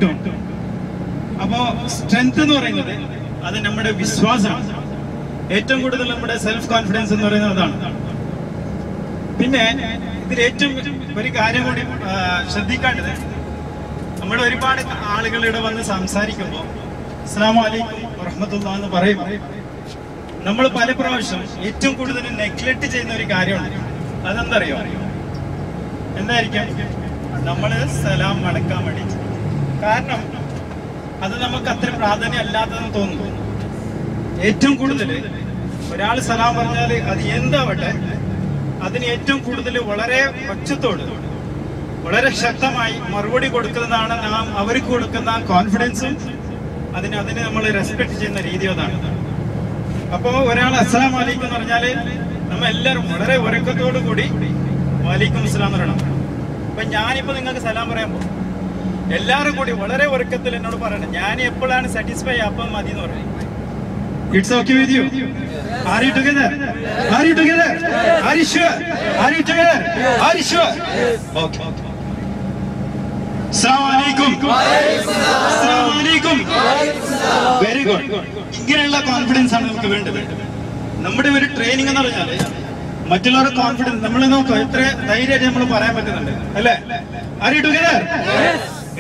കിട്ടും. അപ്പോ സ്ട്രെങ്ത് എന്ന് പറയുന്നത് അത് നമ്മുടെ വിശ്വാസമാണ്. ഏറ്റവും കൂടുതൽ നമ്മുടെ സെൽഫ് കോൺഫിഡൻസ് എന്ന് പറയുന്നത് അതാണ്. പിന്നെ ഇതിൽ ഏറ്റവും ഒരു കാര്യം കൂടി ശ്രദ്ധിക്കേണ്ടത്, നമ്മുടെ ഒരുപാട് ആളുകൾ ഇവിടെ വന്ന് സംസാരിക്കുമ്പോൾ അസ്സലാമു അലൈക്കും വറഹ്മത്തുള്ളാഹി എന്ന് പറയും. നമ്മൾ പല പ്രാവശ്യം ഏറ്റവും കൂടുതൽ നെഗ്ലക്ട് ചെയ്യുന്ന ഒരു കാര്യമാണ്. അതെന്തറിയോ? എന്തായിരിക്കും? നമ്മൾ സലാം മടക്കാൻ വേണ്ടി. കാരണം അത് നമുക്ക് അത്ര പ്രാധാന്യം അല്ലാത്തതെന്ന് തോന്നുന്നു. ഏറ്റവും കൂടുതൽ ഒരാൾ സലാം പറഞ്ഞാൽ അത് എന്താവട്ടെ, അതിന് ഏറ്റവും കൂടുതൽ വളരെ ഒച്ചത്തോട് വളരെ ശക്തമായി മറുപടി കൊടുക്കുന്നതാണ് നാം അവർക്ക് കൊടുക്കുന്ന കോൺഫിഡൻസും അതിന് നമ്മൾ റെസ്പെക്ട് ചെയ്യുന്ന രീതി അതാണ്. അപ്പോൾ ഒരാൾ അസ്സലാമു അലൈക്കും എന്ന് പറഞ്ഞാല് നമ്മ എല്ലാവരും വളരെ ഉറക്കത്തോടു കൂടി വലൈക്കും അസ്സലാം എന്ന് പറയണം. അപ്പൊ ഞാനിപ്പോ നിങ്ങൾക്ക് സലാം പറയാൻ പോകും, എല്ലാവരും കൂടി വളരെ ഉറക്കത്തിൽ എന്നോട് പറയണം. ഞാൻ എപ്പോഴാണ് സാറ്റിസ്ഫൈ അപ്പം മതി എന്ന് പറയും. It's okay with you? Are you together? Are you together? Are you sure? Are you together? Are you sure? Okay. Assalamu alaikum. Assalamu alaikum. Very good. ഇങ്ങനെയുള്ള കോൺഫിഡൻസ് ആണ് നമുക്ക് വേണ്ടത്. നമ്മുടെ ഒരു ട്രെയിനിങ് എന്ന് പറഞ്ഞാല് മറ്റുള്ളവരുടെ കോൺഫിഡൻസ് നമ്മൾ നോക്കാം, എത്ര ധൈര്യമായിട്ട് നമ്മൾ പറയാൻ പറ്റുന്നുണ്ട് അല്ലേ? Are you together?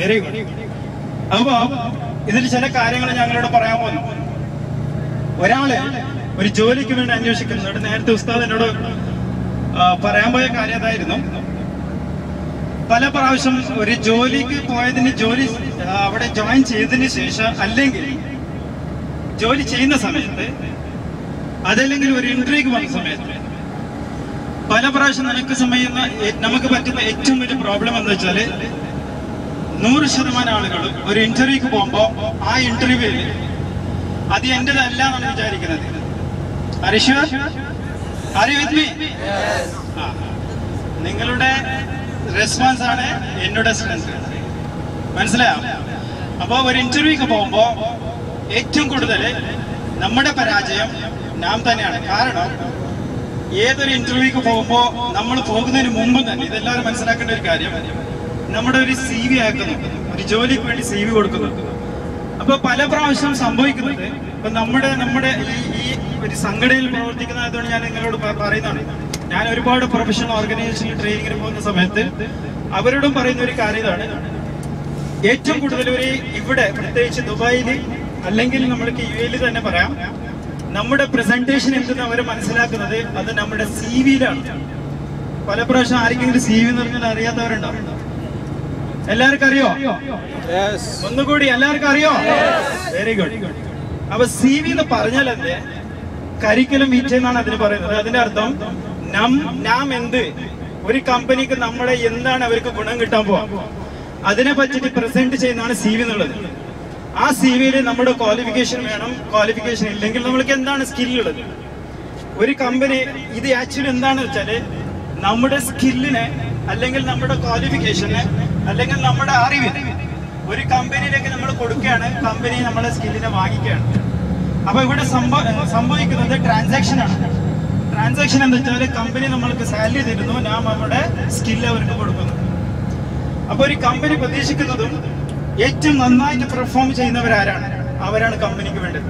Very good. അപ്പൊ ഇതിൽ ചില കാര്യങ്ങൾ ഞങ്ങളോട് പറയാൻ പോകുന്നു. ഒരാള് ഒരു ജോലിക്ക് വേണ്ടി അന്വേഷിക്കുന്നുണ്ട്. നേരത്തെ ഉസ്താദ് എന്നോട് പറയാൻ പോയ കാര്യം അതായിരുന്നു. പല പ്രാവശ്യം ഒരു ജോലിക്ക് പോയതിന് ജോലി അവിടെ ജോയിൻ ചെയ്തതിന് ശേഷം, അല്ലെങ്കിൽ ജോലി ചെയ്യുന്ന സമയത്ത്, അതല്ലെങ്കിൽ ഒരു ഇന്റർവ്യൂക്ക് വന്ന സമയത്ത് പല പ്രാവശ്യം നമുക്ക് പറ്റുന്ന ഏറ്റവും വലിയ പ്രോബ്ലം എന്ന് വെച്ചാല് 100% ആളുകളും ഒരു ഇന്റർവ്യൂക്ക് പോകുമ്പോ ആ ഇന്റർവ്യൂവിൽ അത് എന്റേതല്ല എന്നാണ് വിചാരിക്കുന്നത്. നിങ്ങളുടെ റെസ്പോൺസ് ആണ് എന്നോട് സ്ട്രെങ്ത്. മനസ്സിലായോ? അപ്പൊ ഒരു ഇന്റർവ്യൂക്ക് പോകുമ്പോ ഏറ്റവും കൂടുതൽ നമ്മുടെ പരാജയം നാം തന്നെയാണ്. കാരണം ഏതൊരു ഇന്റർവ്യൂക്ക് പോകുമ്പോ നമ്മൾ പോകുന്നതിന് മുമ്പ് തന്നെ ഇതെല്ലാവരും മനസ്സിലാക്കേണ്ട ഒരു കാര്യം, നമ്മുടെ ഒരു CV ആക്കുന്നു, ഒരു ജോലിക്ക് വേണ്ടി CV കൊടുക്കുന്നു. അപ്പൊ പല പ്രാവശ്യം സംഭവിക്കുന്നത്, ഇപ്പൊ നമ്മുടെ ഈ ഒരു സംഘടനയിൽ പ്രവർത്തിക്കുന്നതായതുകൊണ്ട് ഞാൻ നിങ്ങളോട് പറയുന്നതാണ്. ഞാൻ ഒരുപാട് പ്രൊഫഷണൽ ഓർഗനൈസേഷനിൽ ട്രെയിനിങ്ങിന് പോകുന്ന സമയത്ത് അവരോടും പറയുന്ന ഒരു കാര്യം ഇതാണ്. ഏറ്റവും കൂടുതൽ ഇവിടെ പ്രത്യേകിച്ച് ദുബായിൽ അല്ലെങ്കിൽ നമ്മൾക്ക് UAE തന്നെ പറയാം, നമ്മുടെ പ്രസന്റേഷൻ എന്തെന്ന് അവർ മനസ്സിലാക്കുന്നത് അത് നമ്മുടെ CV-യിലാണ്. പല പ്രാവശ്യം ആർക്കെങ്കിലും CV എന്ന് പറഞ്ഞാൽ അറിയാത്തവരുണ്ടാവും. എല്ലാവർക്കും അറിയോ? ഒന്നുകൂടി എല്ലാവർക്കും അറിയോ? Very good. അപ്പൊ CV എന്ന് പറഞ്ഞാൽ എന്ത്? കരിക്കുലം വിറ്റ എന്നാണ് അതിന് പറയുന്നത്. അതിന്റെ അർത്ഥം നാം എന്ത് ഒരു കമ്പനിക്ക് നമ്മളെ എന്താണ് അവർക്ക് ഗുണം കിട്ടാൻ പോവാ അതിനെ പറ്റിട്ട് പ്രസന്റ് ചെയ്യുന്നതാണ് CV എന്നുള്ളത്. ആ CV-യിൽ നമ്മുടെ ക്വാളിഫിക്കേഷൻ വേണം. ക്വാളിഫിക്കേഷൻ ഇല്ലെങ്കിൽ നമ്മൾക്ക് എന്താണ് സ്കില്ലുള്ളത്? ഒരു കമ്പനി ഇത് ആക്ച്വലി എന്താണെന്ന് വെച്ചാല് നമ്മുടെ സ്കില്ലിനെ അല്ലെങ്കിൽ നമ്മുടെ ക്വാളിഫിക്കേഷനെ അല്ലെങ്കിൽ നമ്മുടെ അറിവിനെ ഒരു കമ്പനിയിലേക്ക് നമ്മൾ കൊടുക്കുകയാണ്. കമ്പനി നമ്മുടെ സ്കില്ലിനെ വാങ്ങിക്കുകയാണ്. അപ്പൊ ഇവിടെ സംഭവിക്കുന്നത് ട്രാൻസാക്ഷൻ ആണ്. ട്രാൻസാക്ഷൻ എന്ന് വെച്ചാൽ കമ്പനി നമ്മൾക്ക് സാലറി തരുന്നു, നാം നമ്മുടെ സ്കില്ല് അവർക്ക് കൊടുക്കുന്നു. അപ്പൊ ഒരു കമ്പനി പ്രതീക്ഷിക്കുന്നതും ഏറ്റവും നന്നായിട്ട് പെർഫോം ചെയ്യുന്നവരാരാണ്? അവരാണ് കമ്പനിക്ക് വേണ്ടത്.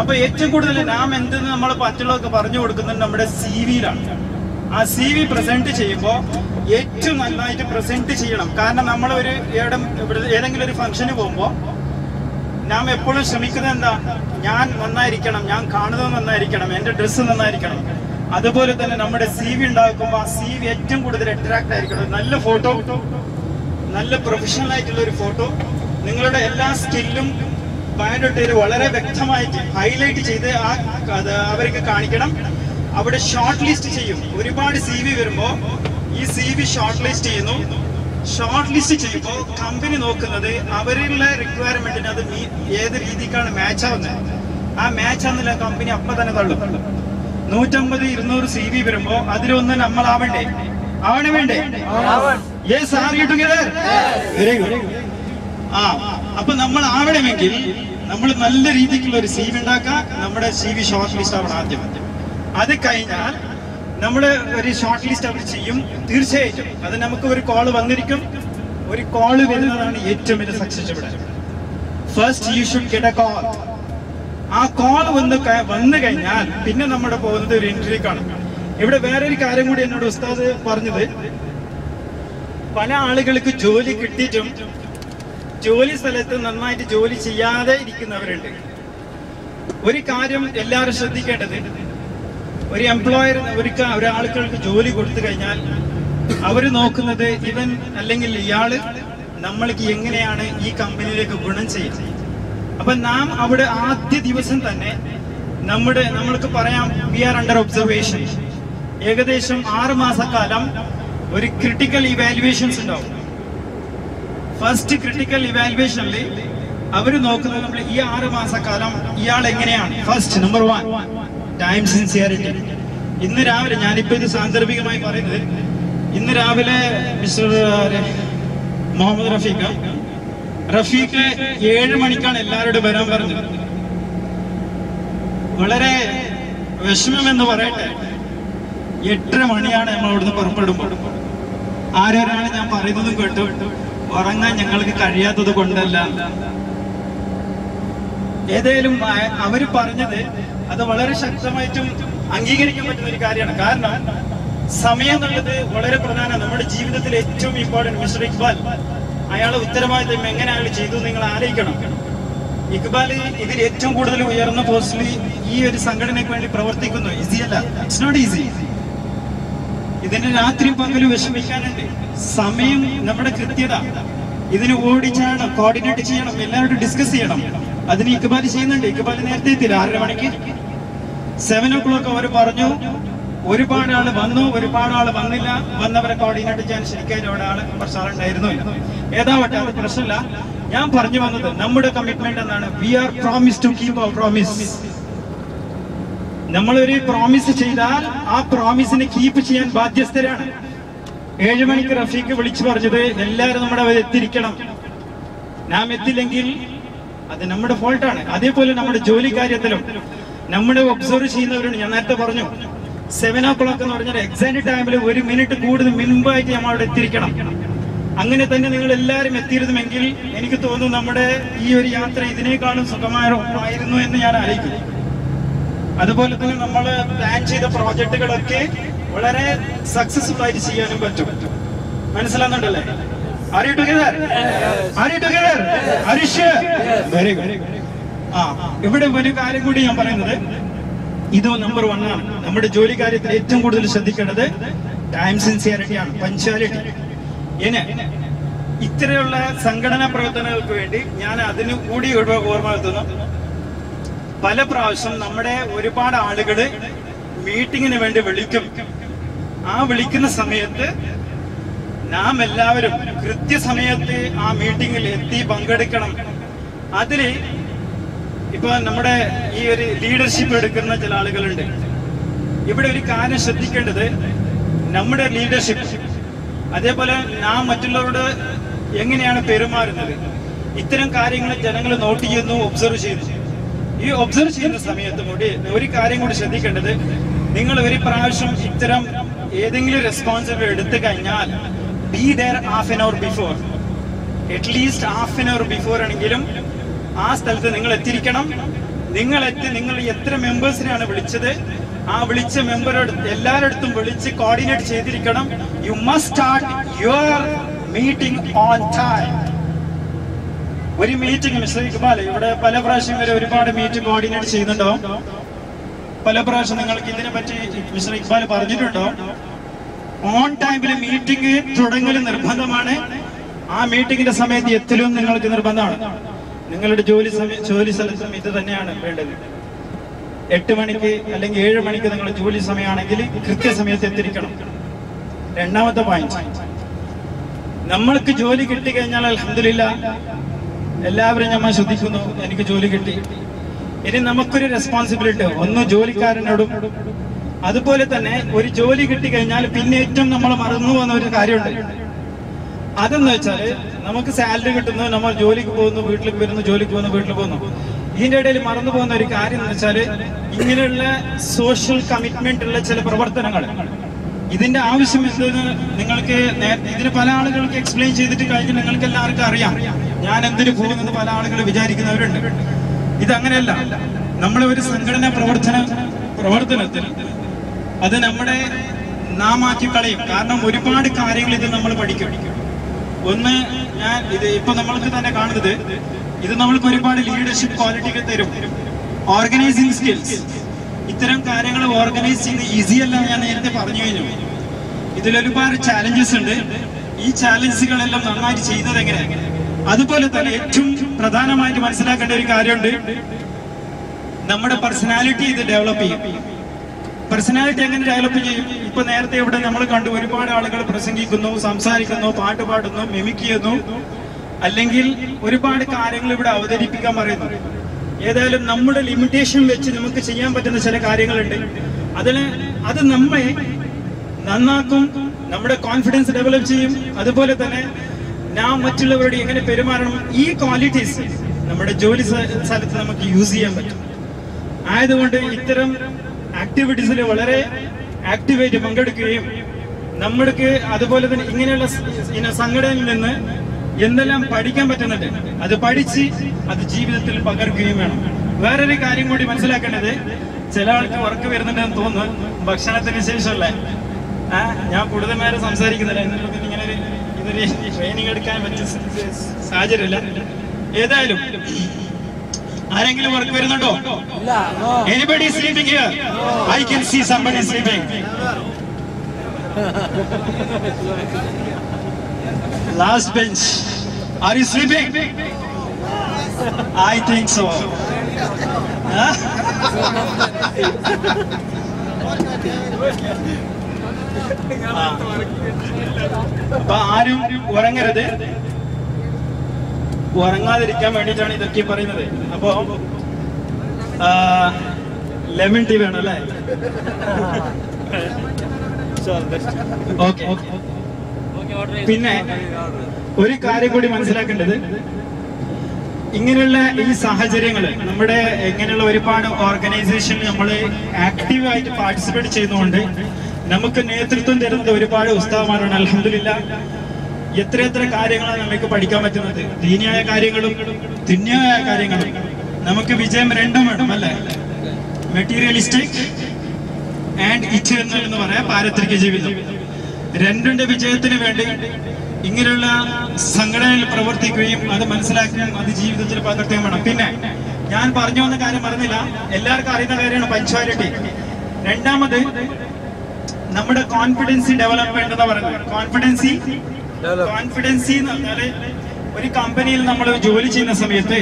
അപ്പൊ ഏറ്റവും കൂടുതൽ നാം എന്തെന്ന് നമ്മൾ മറ്റുള്ളവർക്ക് പറഞ്ഞു കൊടുക്കുന്നത് നമ്മുടെ CV-യിലാണ്. ആ CV പ്രസന്റ് ചെയ്യുമ്പോൾ ഏറ്റവും നന്നായിട്ട് പ്രസന്റ് ചെയ്യണം. കാരണം നമ്മൾ ഏതെങ്കിലും ഒരു ഫംഗ്ഷന് പോകുമ്പോൾ നാം എപ്പോഴും ശ്രമിക്കുന്നത് എന്താ? ഞാൻ നന്നായിരിക്കണം, ഞാൻ കാണുന്നത് നന്നായിരിക്കണം, എന്റെ ഡ്രസ്സ് നന്നായിരിക്കണം. അതുപോലെ തന്നെ നമ്മുടെ CV ഉണ്ടാക്കുമ്പോൾ ആ CV ഏറ്റവും കൂടുതൽ അട്രാക്ട് ആയിരിക്കണം. നല്ല ഫോട്ടോ, നല്ല പ്രൊഫഷണൽ ആയിട്ടുള്ള ഒരു ഫോട്ടോ, നിങ്ങളുടെ എല്ലാ സ്കില്ലും ബയോഡേറ്റയിൽ വളരെ വ്യക്തമായിട്ട് ഹൈലൈറ്റ് ചെയ്ത് അവർക്ക് കാണിക്കണം. അവിടെ ഷോർട്ട് ലിസ്റ്റ് ചെയ്യും. ഒരുപാട് CV വരുമ്പോൾ ഈ CV ഷോർട്ട് ലിസ്റ്റ് ചെയ്യുന്നു. ഷോർട്ട് ലിസ്റ്റ് ചെയ്യുമ്പോൾ കമ്പനി നോക്കുന്നത് അവരുടെ റിക്വയർമെന്റിന് അത് ഏത് രീതിക്കാണ് മാച്ച് ആവുന്നത്. ആ മാച്ച് ആവുന്നില്ല കമ്പനി അപ്പൊ തന്നെ തള്ളും. 150-200 CV വരുമ്പോ അതിലൊന്നും നമ്മൾ ആവണ്ടേ? വേണ്ടേ? Yes, are you together? Very good. അപ്പൊ നമ്മൾ ആവണമെങ്കിൽ നമ്മൾ നല്ല രീതിക്കുള്ള ഒരു CV ഉണ്ടാക്കുക. നമ്മുടെ CV ഷോർട്ട് ലിസ്റ്റ് ആവണം ആദ്യം. അത് കഴിഞ്ഞാൽ നമ്മൾ ഒരു ഷോർട്ട് ലിസ്റ്റ് അവർ ചെയ്യും. തീർച്ചയായിട്ടും അത് നമുക്ക് ഒരു കോള് വന്നിരിക്കും, ഒരു കോള് വരുന്നതാണ് ഏറ്റവും വലിയ സക്സസ് ഇവിടെ. First you should get A call. ആ കോൾ വന്നു കഴിഞ്ഞാൽ പിന്നെ നമ്മുടെ പോകുന്നത് ഒരു ഇന്റർവ്യൂക്കാണ്. ഇവിടെ വേറൊരു കാര്യം കൂടി എന്നോട് ഉസ്താദ് പറഞ്ഞത്, പല ആളുകൾക്ക് ജോലി കിട്ടിയിട്ടും ജോലി സ്ഥലത്ത് നന്നായിട്ട് ജോലി ചെയ്യാതെ ഇരിക്കുന്നവരുണ്ട്. ഒരു കാര്യം എല്ലാവരും ശ്രദ്ധിക്കേണ്ടത്, ഒരു എംപ്ലോയർ ഒരാളുകൾക്ക് ജോലി കൊടുത്തു കഴിഞ്ഞാൽ അവർ നോക്കുന്നത് ഇവൻ അല്ലെങ്കിൽ ഇയാള് നമ്മൾക്ക് എങ്ങനെയാണ് ഈ കമ്പനിയിലേക്ക് ഗുണം ചെയ്യുന്നത്. അപ്പൊ നാം അവിടെ ആദ്യ ദിവസം തന്നെ നമ്മൾക്ക് പറയാം വി ആർ അണ്ടർ ഒബ്സർവേഷൻ. ഏകദേശം 6 മാസക്കാലം ഒരു ക്രിട്ടിക്കൽ ഇവാലുവേഷൻസ് ഉണ്ടാവും. ഫസ്റ്റ് ക്രിട്ടിക്കൽ ഇവാലുവേഷനിൽ അവർ നോക്കുന്നത് നമ്മൾ ഈ 6 മാസക്കാലം ഇയാൾ എങ്ങനെയാണ്. First number 1 time sincerity. ഇന്ന് രാവിലെ, ഞാനിപ്പോ ഇത് സാന്ദർഭികമായി പറയുന്നത്, ഇന്ന് രാവിലെ മിസ്റ്റർ മുഹമ്മദ് റഫീഖ് 7 മണിക്കാണ് എല്ലാവരോടും വരാൻ പറഞ്ഞത്. വളരെ വിഷമമെന്ന് പറയട്ടെ, 8:30 മണിയാണ് നമ്മൾ അവിടുന്ന് പുറപ്പെടുമ്പോൾ. ആരൊരാണ് ഞാൻ പറയുന്നതും കേട്ടു, ഉറങ്ങാൻ ഞങ്ങൾക്ക് കഴിയാത്തത് കൊണ്ടല്ല. ഏതായാലും അവര് പറഞ്ഞത് അത് വളരെ ശക്തമായിട്ടും അംഗീകരിക്കാൻ പറ്റുന്ന ഒരു കാര്യമാണ്. കാരണം സമയം എന്നുള്ളത് വളരെ പ്രധാനമാണ്. നമ്മുടെ ജീവിതത്തിൽ ഏറ്റവും ഇമ്പോർട്ടൻറ്റ്. മിസ്റ്റർ ഇക്ബാൽ, അയാളെ ഉത്തരവാദിത്വം എങ്ങനെ അയാൾ ചെയ്തു നിങ്ങൾ ആലോചിക്കണം. ഇക്ബാൽ ഇതിൽ ഏറ്റവും കൂടുതൽ ഉയർന്ന പോസ്റ്റിൽ ഈ ഒരു സംഘടനയ്ക്ക് വേണ്ടി പ്രവർത്തിക്കുന്നു. ഈസിയല്ല, ഇറ്റ്സ് നോട്ട് ഈസി. ഇതിന് രാത്രിയും പകലും വിഷമിക്കാനുണ്ട്. സമയം, നമ്മുടെ കൃത്യത, ഇതിന് ഓടിച്ചാണ് കോർഡിനേറ്റ് ചെയ്യണം, എല്ലാവരോടും ഡിസ്കസ് ചെയ്യണം. അതിന് ഇക്ബാൽ ചെയ്യുന്നുണ്ട്. ഇക്ബാൽ നേരത്തെ എത്തിയില്ല, 6:30 മണിക്ക്. 7 o'clock അവർ പറഞ്ഞു. ഒരുപാട് ആള് വന്നു, ഒരുപാട് ആള് വന്നില്ല. വന്നവരെ കോർഡിനേറ്റ് ചെയ്യാൻ ശരിക്കും കുറച്ചാളുണ്ടായിരുന്നു. ഏതാവട്ടെ, അത് പ്രശ്നമില്ല. ഞാൻ പറഞ്ഞു വന്നത്, നമ്മുടെ കമ്മിറ്റ്മെന്റ് എന്താണ്? We are promise to keep our promise. നമ്മളൊരു പ്രോമിസ് ചെയ്താൽ ആ പ്രോമിസിനെ കീപ്പ് ചെയ്യാൻ ബാധ്യസ്ഥരാണ്. 7 മണിക്ക് റഫീഖ് വിളിച്ചു പറഞ്ഞത് എല്ലാവരും നമ്മുടെ അവിടെ എത്തിയിരിക്കണം. നാം എത്തില്ലെങ്കിൽ അത് നമ്മുടെ ഫോൾട്ടാണ്. അതേപോലെ നമ്മുടെ ജോലി കാര്യത്തിലും നമ്മുടെ ഒബ്സർവ് ചെയ്യുന്നവരുണ്ട്. ഞാൻ നേരത്തെ പറഞ്ഞു 7 o'clock എന്ന് പറഞ്ഞാൽ എക്സാക്ട് ടൈമിൽ 1 മിനിറ്റ് കൂടുതൽ മുൻപായിട്ട് നമ്മൾ അവിടെ എത്തിയിരിക്കണം. അങ്ങനെ തന്നെ നിങ്ങൾ എല്ലാവരും എത്തിയിരുന്നുവെങ്കിൽ എനിക്ക് തോന്നുന്നു നമ്മുടെ ഈ ഒരു യാത്ര ഇതിനേക്കാളും സുഖമായിരുന്നു എന്ന് ഞാൻ ആലോചിക്കുന്നു. അതുപോലെ തന്നെ നമ്മൾ പ്ലാൻ ചെയ്ത പ്രോജക്റ്റുകളൊക്കെ വളരെ സക്സസ്ഫുൾ ആയിട്ട് ചെയ്യാനും പറ്റും. മനസ്സിലാകുന്നുണ്ടല്ലേ? Are you together? Are you together? Are you sure? Very good. ഇവിടെ ഒരു കാര്യം കൂടി ഞാൻ പറയുന്നത്, ഇത് നമ്പർ 1 ആണ്. നമ്മുടെ ജോലി കാര്യത്തിൽ ഏറ്റവും കൂടുതൽ ശ്രദ്ധിക്കേണ്ടത് ടൈം സിൻസിയറിറ്റി ആണ്, പഞ്ച്വാലിറ്റി. ഇത്തരമുള്ള സംഘടനാ പ്രവർത്തനങ്ങൾക്ക് വേണ്ടി ഞാൻ അതിന് കൂടി ഓർമ്മപ്പെടുത്തുന്നു. പല പ്രാവശ്യം നമ്മുടെ ഒരുപാട് ആളുകള് മീറ്റിങ്ങിന് വേണ്ടി വിളിക്കും. ആ വിളിക്കുന്ന സമയത്ത് നാം എല്ലാവരും കൃത്യസമയത്ത് ആ മീറ്റിങ്ങിൽ എത്തി പങ്കെടുക്കണം. അതില് ഇപ്പൊ നമ്മുടെ ഈ ഒരു ലീഡർഷിപ്പ് എടുക്കുന്ന ചില ആളുകളുണ്ട്. ഇവിടെ ഒരു കാര്യം ശ്രദ്ധിക്കേണ്ടത്, നമ്മുടെ ലീഡർഷിപ്പ്, അതേപോലെ നാം മറ്റുള്ളവരോട് എങ്ങനെയാണ് പെരുമാറുന്നത്, ഇത്തരം കാര്യങ്ങൾ ജനങ്ങൾ നോട്ട് ചെയ്യുന്നു, ഒബ്സർവ് ചെയ്യുന്നു. ഈ ഒബ്സർവ് ചെയ്യുന്ന സമയത്ത് കൂടി ഒരു കാര്യം കൂടി ശ്രദ്ധിക്കേണ്ടത്, നിങ്ങൾ ഒരു പ്രാവശ്യം ഇത്തരം ഏതെങ്കിലും റെസ്പോൺസിബിലിറ്റി എടുത്തു കഴിഞ്ഞാൽ be there half an hour before, at least half an hour before ആണെങ്കിലും ആ സ്ഥലത്ത് നിങ്ങൾ എത്തിയിരിക്കണം. നിങ്ങൾ എത്ര മെമ്പേഴ്സിനെയാണ് വിളിച്ചത്, ആ വിളിച്ച മെമ്പറോട് എല്ലാവരുടെ വിളിച്ച് കോർഡിനേറ്റ് ചെയ്തിരിക്കണം. You must start your meeting on time. ഒരു മീറ്റിംഗ് മിസ്റ്റർ ഇക്ബാൽ ഇവിടെ പല പ്രാവശ്യം വരെ ഒരുപാട് മീറ്റിംഗ് കോർഡിനേറ്റ് ചെയ്യുന്നുണ്ടാവും. പല പ്രാവശ്യം നിങ്ങൾക്ക് ഇതിനെ പറ്റി മിസ്റ്റർ ഇക്ബാൽ പറഞ്ഞിട്ടുണ്ടോ? ഓൺ ടൈമിൽ മീറ്റിംഗ് തുടങ്ങൽ നിർബന്ധമാണ്. ആ മീറ്റിംഗിന്റെ സമയത്ത് എത്തലും നിങ്ങൾക്ക് നിർബന്ധമാണ്. നിങ്ങളുടെ ജോലി സ്ഥലത്തും ഇത് തന്നെയാണ് വേണ്ടത്. 8 മണിക്ക് അല്ലെങ്കിൽ 7 മണിക്ക് നിങ്ങളുടെ ജോലി സമയമാണെങ്കിൽ കൃത്യസമയത്ത് എത്തിയിരിക്കണം. രണ്ടാമത്തെ പോയിന്റ്, നമ്മൾക്ക് ജോലി കിട്ടിക്കഴിഞ്ഞാൽ അൽഹംദുലില്ലാ എല്ലാവരും നമ്മൾ ശ്രദ്ധിക്കുന്നു, എനിക്ക് ജോലി കിട്ടി. ഇനി നമുക്കൊരു റെസ്പോൺസിബിലിറ്റി ഒന്ന് ജോലിക്കാരനോടും, അതുപോലെ തന്നെ ഒരു ജോലി കിട്ടിക്കഴിഞ്ഞാൽ പിന്നെ ഏറ്റവും നമ്മൾ മറന്നു പോകുന്ന ഒരു കാര്യമുണ്ട്. അതെന്ന് വെച്ചാല് നമുക്ക് സാലറി കിട്ടുന്നു, നമ്മൾ ജോലിക്ക് പോകുന്നു, വീട്ടിലേക്ക് വരുന്നു, ജോലിക്ക് പോകുന്നു, വീട്ടിൽ പോകുന്നു. ഇതിന്റെ ഇടയിൽ മറന്നു പോകുന്ന ഒരു കാര്യം എന്ന് വെച്ചാല് ഇങ്ങനെയുള്ള സോഷ്യൽ കമ്മിറ്റ്മെന്റ് ഉള്ള ചില പ്രവർത്തനങ്ങൾ. ഇതിന്റെ ആവശ്യം എന്തെന്ന് നിങ്ങൾക്ക് ഇതിന് പല ആളുകൾക്ക് എക്സ്പ്ലെയിൻ ചെയ്തിട്ട് കഴിഞ്ഞ് നിങ്ങൾക്ക് എല്ലാവർക്കും അറിയാം ഞാൻ എന്തിനു പോകുന്നത് പല ആളുകൾ വിചാരിക്കുന്നവരുണ്ട്. ഇതങ്ങനെയല്ല. നമ്മളെ ഒരു സംഘടനാ പ്രവർത്തനത്തിൽ അത് നമ്മുടെ നാം മാറ്റി കളയും. കാരണം ഒരുപാട് കാര്യങ്ങൾ ഇത് നമ്മൾ പഠിക്കും. ഒന്ന് ഇത് ഇപ്പൊ നമ്മൾക്ക് തന്നെ കാണുന്നത് ഇത് നമ്മൾക്ക് ഒരുപാട് ലീഡർഷിപ്പ് ക്വാളിറ്റികൾ തരും. ഓർഗനൈസിങ് സ്കിൽസ്, ഇത്തരം കാര്യങ്ങൾ ഓർഗനൈസ് ചെയ്യുന്നത് ഈസി അല്ല. ഞാൻ നേരത്തെ പറഞ്ഞു കഴിഞ്ഞു. ഇതിലൊരുപാട് ചാലഞ്ചസ് ഉണ്ട്. ഈ ചാലഞ്ചുകളെല്ലാം നന്നായിട്ട് ചെയ്യുന്നത് എങ്ങനെ? അതുപോലെ തന്നെ ഏറ്റവും പ്രധാനമായിട്ട് മനസ്സിലാക്കേണ്ട ഒരു കാര്യമുണ്ട്, നമ്മുടെ പേഴ്സണാലിറ്റി ഇത് ഡെവലപ്പ് ചെയ്യും. പേഴ്സണാലിറ്റി എങ്ങനെ ഡെവലപ്പ് ചെയ്യും? ഇപ്പൊ നേരത്തെ ഇവിടെ നമ്മൾ കണ്ടു ഒരുപാട് ആളുകൾ പ്രസംഗിക്കുന്നു, സംസാരിക്കുന്നു, പാട്ട് പാടുന്നു, മിമിക് ചെയ്യുന്നു, അല്ലെങ്കിൽ ഒരുപാട് കാര്യങ്ങൾ ഇവിടെ അവതരിപ്പിക്കാൻ പറയുന്നു. ഏതായാലും നമ്മുടെ ലിമിറ്റേഷൻ വെച്ച് നമുക്ക് ചെയ്യാൻ പറ്റുന്ന ചില കാര്യങ്ങളുണ്ട്. അത് നമ്മെ നന്നാക്കും, നമ്മുടെ കോൺഫിഡൻസ് ഡെവലപ്പ് ചെയ്യും. അതുപോലെ തന്നെ നാം മറ്റുള്ളവരോട് എങ്ങനെ പെരുമാറണം, ഈ ക്വാളിറ്റീസ് നമ്മുടെ ജോലി സ്ഥലത്ത് നമുക്ക് യൂസ് ചെയ്യാൻ പറ്റും. ആയതുകൊണ്ട് ഇത്തരം ആക്ടിവിറ്റീസിൽ വളരെ ആക്റ്റീവായിട്ട് പങ്കെടുക്കുകയും നമ്മൾക്ക് അതുപോലെ തന്നെ ഇങ്ങനെയുള്ള സംഘടനയിൽ നിന്ന് എന്തെല്ലാം പഠിക്കാൻ പറ്റുന്നുണ്ട് അത് പഠിച്ച് അത് ജീവിതത്തിൽ പകർക്കുകയും വേണം. വേറൊരു കാര്യം കൂടി മനസ്സിലാക്കേണ്ടത്, ചില ആൾക്ക് ഉറക്കം വരുന്നുണ്ടെന്ന് തോന്നുന്നു ഭക്ഷണത്തിന് ശേഷമല്ലേ. ഞാൻ കൂടുതൽ നേരം സംസാരിക്കുന്നില്ല, എന്നുള്ളതിന് ഇങ്ങനെ ഇതൊരു ട്രെയിനിങ് എടുക്കാൻ പറ്റിയ സാഹചര്യമില്ല. ഏതായാലും ആരെങ്കിലും വർക്ക് വരുന്നുണ്ടോ? Anybody sleeping here? I can see somebody sleeping. Last bench. Are you sleeping? I think so. അപ്പൊ ആരും ഉറങ്ങരുത്. ഉറങ്ങാതിരിക്കാൻ വേണ്ടിയിട്ടാണ് ഇതൊക്കെ പറയുന്നത്. അപ്പോ ലെമൺ ടീ വേണം അല്ലേ? ഓക്കെ. പിന്നെ ഒരു കാര്യം കൂടി മനസ്സിലാക്കേണ്ടത്, ഇങ്ങനെയുള്ള ഈ സാഹചര്യങ്ങൾ നമ്മുടെ ഇങ്ങനെയുള്ള ഒരുപാട് ഓർഗനൈസേഷനിൽ നമ്മൾ ആക്റ്റീവായിട്ട് പാർട്ടിസിപ്പേറ്റ് ചെയ്യുന്നതുകൊണ്ട് നമുക്ക് നേതൃത്വം തരുന്നത് ഒരുപാട് ഉസ്താദുമാരാണ്. അൽഹംദുലില്ലാഹ് എത്ര കാര്യങ്ങളാണ് നമുക്ക് പഠിക്കാൻ പറ്റുന്നത്. ദീനിയായ കാര്യങ്ങളും ദുനിയായ കാര്യങ്ങളും. നമുക്ക് വിജയം രണ്ടും വേണം അല്ലേ? മെറ്റീരിയലിസ്റ്റിക് ആൻഡ് ഇറ്റേണൽ എന്ന് പറയാം, പാരത്രിക ജീവിതം. രണ്ടിന്റെ വിജയത്തിന് വേണ്ടി ഇങ്ങനെയുള്ള സംഘടനയിൽ പ്രവർത്തിക്കുകയും അത് മനസ്സിലാക്കുകയും അത് ജീവിതത്തിൽ പകർത്തുകയും വേണം. പിന്നെ ഞാൻ പറഞ്ഞു വന്ന കാര്യം പറഞ്ഞില്ല, എല്ലാവർക്കും അറിയുന്ന കാര്യമാണ് പഞ്ച്വാലിറ്റി. രണ്ടാമത് നമ്മുടെ കോൺഫിഡൻസി ഡെവലപ്മെന്റ് എന്ന് പറയുന്നത്. കോൺഫിഡൻസി എന്ന് പറഞ്ഞാല് ഒരു കമ്പനിയിൽ നമ്മൾ ജോലി ചെയ്യുന്ന സമയത്ത്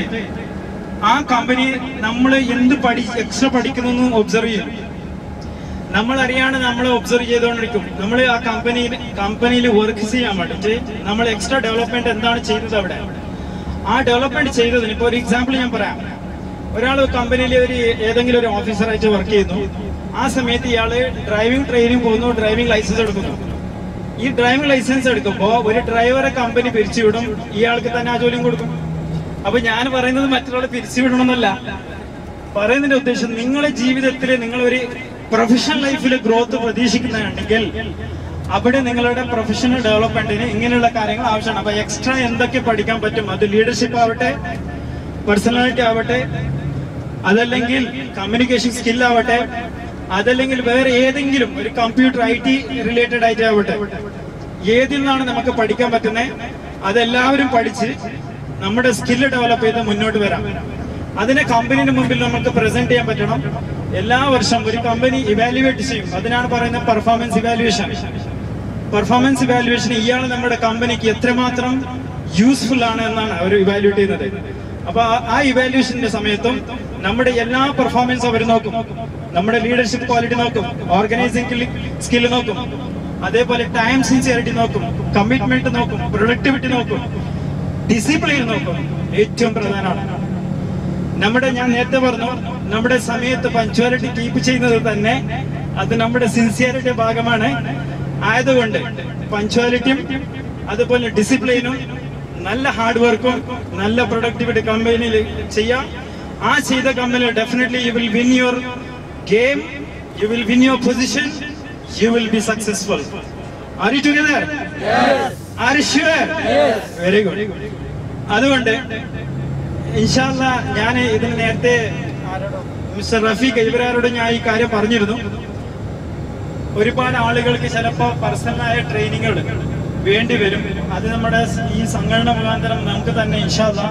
ആ കമ്പനി നമ്മൾ എന്ത് എക്സ്ട്രാ പഠിക്കുന്നു ഒബ്സർവ് ചെയ്യും. നമ്മൾ അറിയാണ്ട് നമ്മൾ ഒബ്സർവ് ചെയ്തുകൊണ്ടിരിക്കും. നമ്മൾ ആ കമ്പനിയിൽ വർക്ക് ചെയ്യാൻ വേണ്ടിട്ട് നമ്മൾ എക്സ്ട്രാ ഡെവലപ്മെന്റ് എന്താണ് ചെയ്തത് അവിടെ. ആ ഡെവലപ്മെന്റ് ചെയ്തതിന് ഇപ്പൊ ഒരു എക്സാമ്പിൾ ഞാൻ പറയാം. ഒരാൾ കമ്പനിയിൽ ഏതെങ്കിലും ഒരു ഓഫീസറായിട്ട് വർക്ക് ചെയ്യുന്നു. ആ സമയത്ത് ഇയാള് ഡ്രൈവിംഗ് ട്രെയിനിങ് പോകുന്നു, ഡ്രൈവിംഗ് ലൈസൻസ് എടുക്കുന്നു. ഈ ഡ്രൈവിംഗ് ലൈസൻസ് എടുക്കുമ്പോൾ ഒരു ഡ്രൈവറെ കമ്പനി പിരിച്ചുവിടും, ഇയാൾക്ക് തന്നെ ആ ജോലിയും കൊടുക്കും. അപ്പൊ ഞാൻ പറയുന്നത് മറ്റൊരാളെ പിരിച്ചുവിടണമെന്നല്ല. പറയുന്നതിന്റെ ഉദ്ദേശം, നിങ്ങളുടെ ജീവിതത്തിൽ നിങ്ങളൊരു പ്രൊഫഷണൽ ലൈഫിൽ ഗ്രോത്ത് പ്രതീക്ഷിക്കുന്നുണ്ടെങ്കിൽ അവിടെ നിങ്ങളുടെ പ്രൊഫഷണൽ ഡെവലപ്മെന്റിന് ഇങ്ങനെയുള്ള കാര്യങ്ങൾ ആവശ്യമാണ്. അപ്പൊ എക്സ്ട്രാ എന്തൊക്കെ പഠിക്കാൻ പറ്റും, അത് ലീഡർഷിപ്പ് ആവട്ടെ, പേഴ്സണാലിറ്റി ആവട്ടെ, അതല്ലെങ്കിൽ കമ്മ്യൂണിക്കേഷൻ സ്കിൽ ആവട്ടെ, അതല്ലെങ്കിൽ വേറെ ഏതെങ്കിലും ഒരു കമ്പ്യൂട്ടർ IT റിലേറ്റഡ് ആയിട്ട് ആവട്ടെ, ഏതിൽ നിന്നാണ് നമുക്ക് പഠിക്കാൻ പറ്റുന്നത് അതെല്ലാവരും പഠിച്ച് നമ്മുടെ സ്കില്ല് ഡെവലപ്പ് ചെയ്ത് മുന്നോട്ട് വരാം. അതിനെ കമ്പനിയുടെ മുമ്പിൽ നമുക്ക് പ്രസന്റ് ചെയ്യാൻ പറ്റണം. എല്ലാ വർഷം ഒരു കമ്പനി ഇവാലുവേറ്റ് ചെയ്യും. അതിനാണ് പറയുന്നത് പെർഫോമൻസ് ഇവാലുവേഷൻ. പെർഫോമൻസ് ഇവാലുവേഷൻ ഇയാൾ നമ്മുടെ കമ്പനിക്ക് എത്രമാത്രം യൂസ്ഫുൾ ആണ് എന്നാണ് അവർ ഇവാലുവേറ്റ് ചെയ്യുന്നത്. അപ്പൊ ആ ഇവാലുവേഷന്റെ സമയത്തും നമ്മുടെ എല്ലാ പെർഫോമൻസ് അവർ നോക്കും. നമ്മുടെ ലീഡർഷിപ്പ് ക്വാളിറ്റി നോക്കും, ഓർഗനൈസിംഗ് സ്കിൽ നോക്കും, അതേപോലെ ടൈം സിൻസിയറിറ്റി നോക്കും, കമ്മിറ്റ്മെന്റ് നോക്കും, പ്രൊഡക്ടിവിറ്റി നോക്കും, ഡിസിപ്ലിൻ നോക്കും. ഏറ്റവും പ്രധാനമാണ് ഞാൻ നേരത്തെ പറഞ്ഞു, നമ്മുടെ സമയത്ത് പഞ്ച്വാലിറ്റി കീപ്പ് ചെയ്യുന്നത് തന്നെ അത് നമ്മുടെ സിൻസിയറിറ്റി ഭാഗമാണ്. ആയതുകൊണ്ട് പഞ്ച്വാലിറ്റിയും അതുപോലെ ഡിസിപ്ലിനും നല്ല ഹാർഡ് വർക്കും നല്ല പ്രൊഡക്ടിവിറ്റി കമ്പനിയിൽ ചെയ്യാം. ആ ചെയ്ത company definitely you will win your game, you will win your position, you will be successful. Are you together? Yes. Are you sure? Yes. Very good. അതുകൊണ്ട് ഇൻഷാല്ലാ ഞാൻ ഇതിന് നേരത്തെ മിസ്റ്റർ റഫീഖ് ഇവരോട് ഞാൻ ഈ കാര്യം പറഞ്ഞിരുന്നു. ഒരുപാട് ആളുകൾക്ക് ചിലപ്പോൾ പേഴ്സണലായ ട്രെയിനിങ്ങുകൾ വേണ്ടി വരും. അത് നമ്മുടെ ഈ സംഘടന മുഖാന്തരം നമുക്ക് തന്നെ ഇൻഷാല്ലാ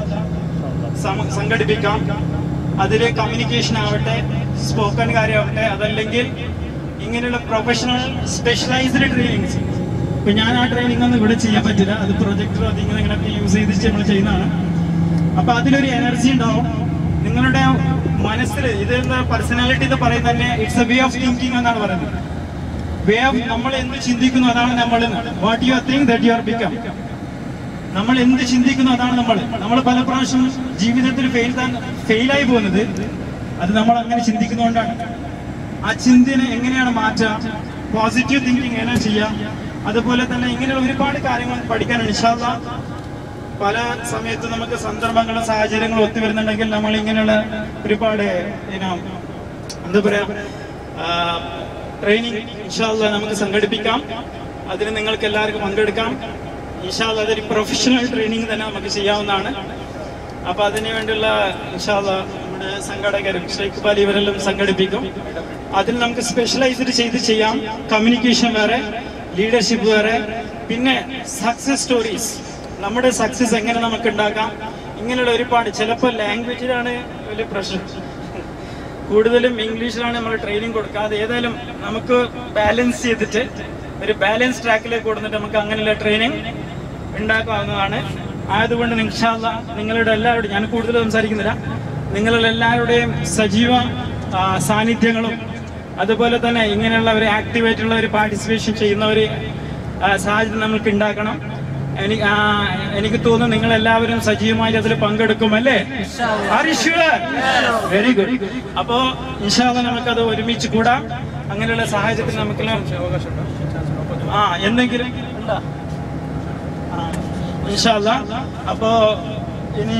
സംഘടിപ്പിക്കാം. അതിൽ കമ്മ്യൂണിക്കേഷൻ ആവട്ടെ, സ്പോക്കൺ കാര്യമാവട്ടെ, അതല്ലെങ്കിൽ ഇങ്ങനെയുള്ള പ്രൊഫഷണൽ സ്പെഷ്യലൈസ്ഡ് ട്രെയിനിങ്സ്. ഇപ്പൊ ഞാൻ ആ ട്രെയിനിങ് ഒന്നും ഇവിടെ ചെയ്യാൻ പറ്റില്ല. അത് പ്രൊജക്ടർ അതിങ്ങനെയൊക്കെ യൂസ് ചെയ്തിട്ട് നമ്മൾ ചെയ്യുന്നതാണ്. അപ്പൊ അതിലൊരു എനർജി ഉണ്ടാവും നിങ്ങളുടെ മനസ്സിൽ. ഇത് പേഴ്സണാലിറ്റി എന്ന് പറയുന്നത് തന്നെ it's a way of thinking എന്നാണ് പറയുന്നത്. വേ ഓഫ് നമ്മൾ എന്ത് ചിന്തിക്കുന്നു അതാണ് നമ്മൾ. What you think that you are become. നമ്മൾ എന്ത് ചിന്തിക്കുന്നു അതാണ് നമ്മൾ പല പ്രാവശ്യം ജീവിതത്തിൽ ഫെയിലായി പോകുന്നത് അത് നമ്മൾ അങ്ങനെ ചിന്തിക്കുന്നതുകൊണ്ടാണ്. ആ ചിന്തനെ എങ്ങനെയാണ് മാറ്റുക, പോസിറ്റീവ് തിങ്കിങ് എങ്ങനെ ചെയ്യാം, അതുപോലെ തന്നെ ഇങ്ങനെയുള്ള ഒരുപാട് കാര്യങ്ങൾ പഠിക്കാനാണ്. ഇൻഷാല്ലാ പല സമയത്ത് നമുക്ക് സന്ദർഭങ്ങളും സാഹചര്യങ്ങളും ഒത്തുവരുന്നുണ്ടെങ്കിൽ നമ്മൾ ഇങ്ങനെയുള്ള ഒരുപാട് എന്താ പറയാ ട്രെയിനിങ് ഇൻഷാല്ലാ നമുക്ക് സംഘടിപ്പിക്കാം. അതിന് നിങ്ങൾക്ക് എല്ലാവർക്കും പങ്കെടുക്കാം. ഇൻഷാല്ലാ അതൊരു പ്രൊഫഷണൽ ട്രെയിനിങ് തന്നെ നമുക്ക് ചെയ്യാവുന്നതാണ്. അപ്പൊ അതിനു വേണ്ടിയുള്ള ഇൻഷാല്ലാ നമ്മുടെ സംഘടകരും ഷെയ്ഖ് ബാലി ഇവരെല്ലാം സംഘടിപ്പിക്കും. അതിൽ നമുക്ക് സ്പെഷ്യലൈസ്ഡ് ചെയ്ത് ചെയ്യാം. കമ്മ്യൂണിക്കേഷൻ വേറെ, ലീഡർഷിപ്പ് വേറെ, പിന്നെ സക്സസ് സ്റ്റോറീസ്, നമ്മുടെ സക്സസ് എങ്ങനെ നമുക്ക് ഉണ്ടാക്കാം, ഇങ്ങനെയുള്ള ഒരുപാട്. ചിലപ്പോൾ ലാംഗ്വേജിലാണ് വലിയ പ്രശ്നം, കൂടുതലും ഇംഗ്ലീഷിലാണ് നമ്മൾ ട്രെയിനിങ് കൊടുക്കാതെ. ഏതായാലും നമുക്ക് ബാലൻസ് ചെയ്തിട്ട് ഒരു ബാലൻസ് ട്രാക്കിലേക്ക് കൊടുത്തിട്ട് നമുക്ക് അങ്ങനെയുള്ള ട്രെയിനിങ് ഉണ്ടാക്കാവുന്നതാണ്. ആയതുകൊണ്ട് ഇൻഷാല്ലാ നിങ്ങളുടെ എല്ലാവരുടെയും, ഞാൻ കൂടുതൽ സംസാരിക്കുന്നില്ല, നിങ്ങളുടെ എല്ലാവരുടെയും സജീവ സാന്നിധ്യങ്ങളും അതുപോലെ തന്നെ ഇങ്ങനെയുള്ള ഒരു ആക്ടിവായിട്ടുള്ള ഒരു പാർട്ടിസിപ്പേഷൻ ചെയ്യുന്ന ഒരു സാഹചര്യം നമുക്ക് ഉണ്ടാക്കണം. എനിക്ക് തോന്നുന്നു നിങ്ങൾ എല്ലാവരും സജീവമായി അതിൽ പങ്കെടുക്കും അല്ലേ? Very good. അപ്പോ ഇൻഷാല്ലാ നമുക്കത് ഒരുമിച്ച് കൂടാം. അങ്ങനെയുള്ള സാഹചര്യത്തിൽ നമുക്ക് എന്തെങ്കിലും ഇൻഷാല്ലാ. അപ്പോ ഇനി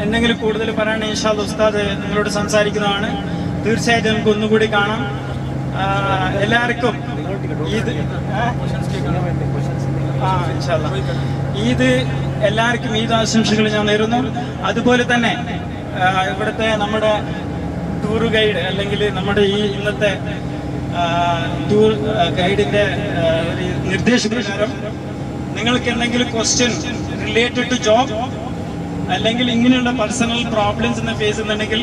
എന്തെങ്കിലും കൂടുതൽ പറയണേ ഇൻഷാല്ലാ ഉസ്താദ് നിങ്ങളോട് സംസാരിക്കുന്നതാണ്. തീർച്ചയായിട്ടും നമുക്ക് ഒന്നുകൂടി കാണാം. എല്ലാവർക്കും ഈദ് എല്ലാവർക്കും ഈദ് ആശംസകൾ ഞാൻ നേരുന്നു. അതുപോലെ തന്നെ ഇവിടുത്തെ നമ്മുടെ ടൂർ ഗൈഡ് അല്ലെങ്കിൽ നമ്മുടെ ഈ ഇന്നത്തെ ടൂർ ഗൈഡിന്റെ ഒരു നിർദ്ദേശപ്രകാരം നിങ്ങൾക്ക് എന്തെങ്കിലും ക്വസ്റ്റ്യൻ റിലേറ്റഡ് ടു ജോബ് അല്ലെങ്കിൽ ഇങ്ങനെയുള്ള പേഴ്സണൽ പ്രോബ്ലംസ് എന്ന് ഫേസ് ചെയ്യുന്നുണ്ടെങ്കിൽ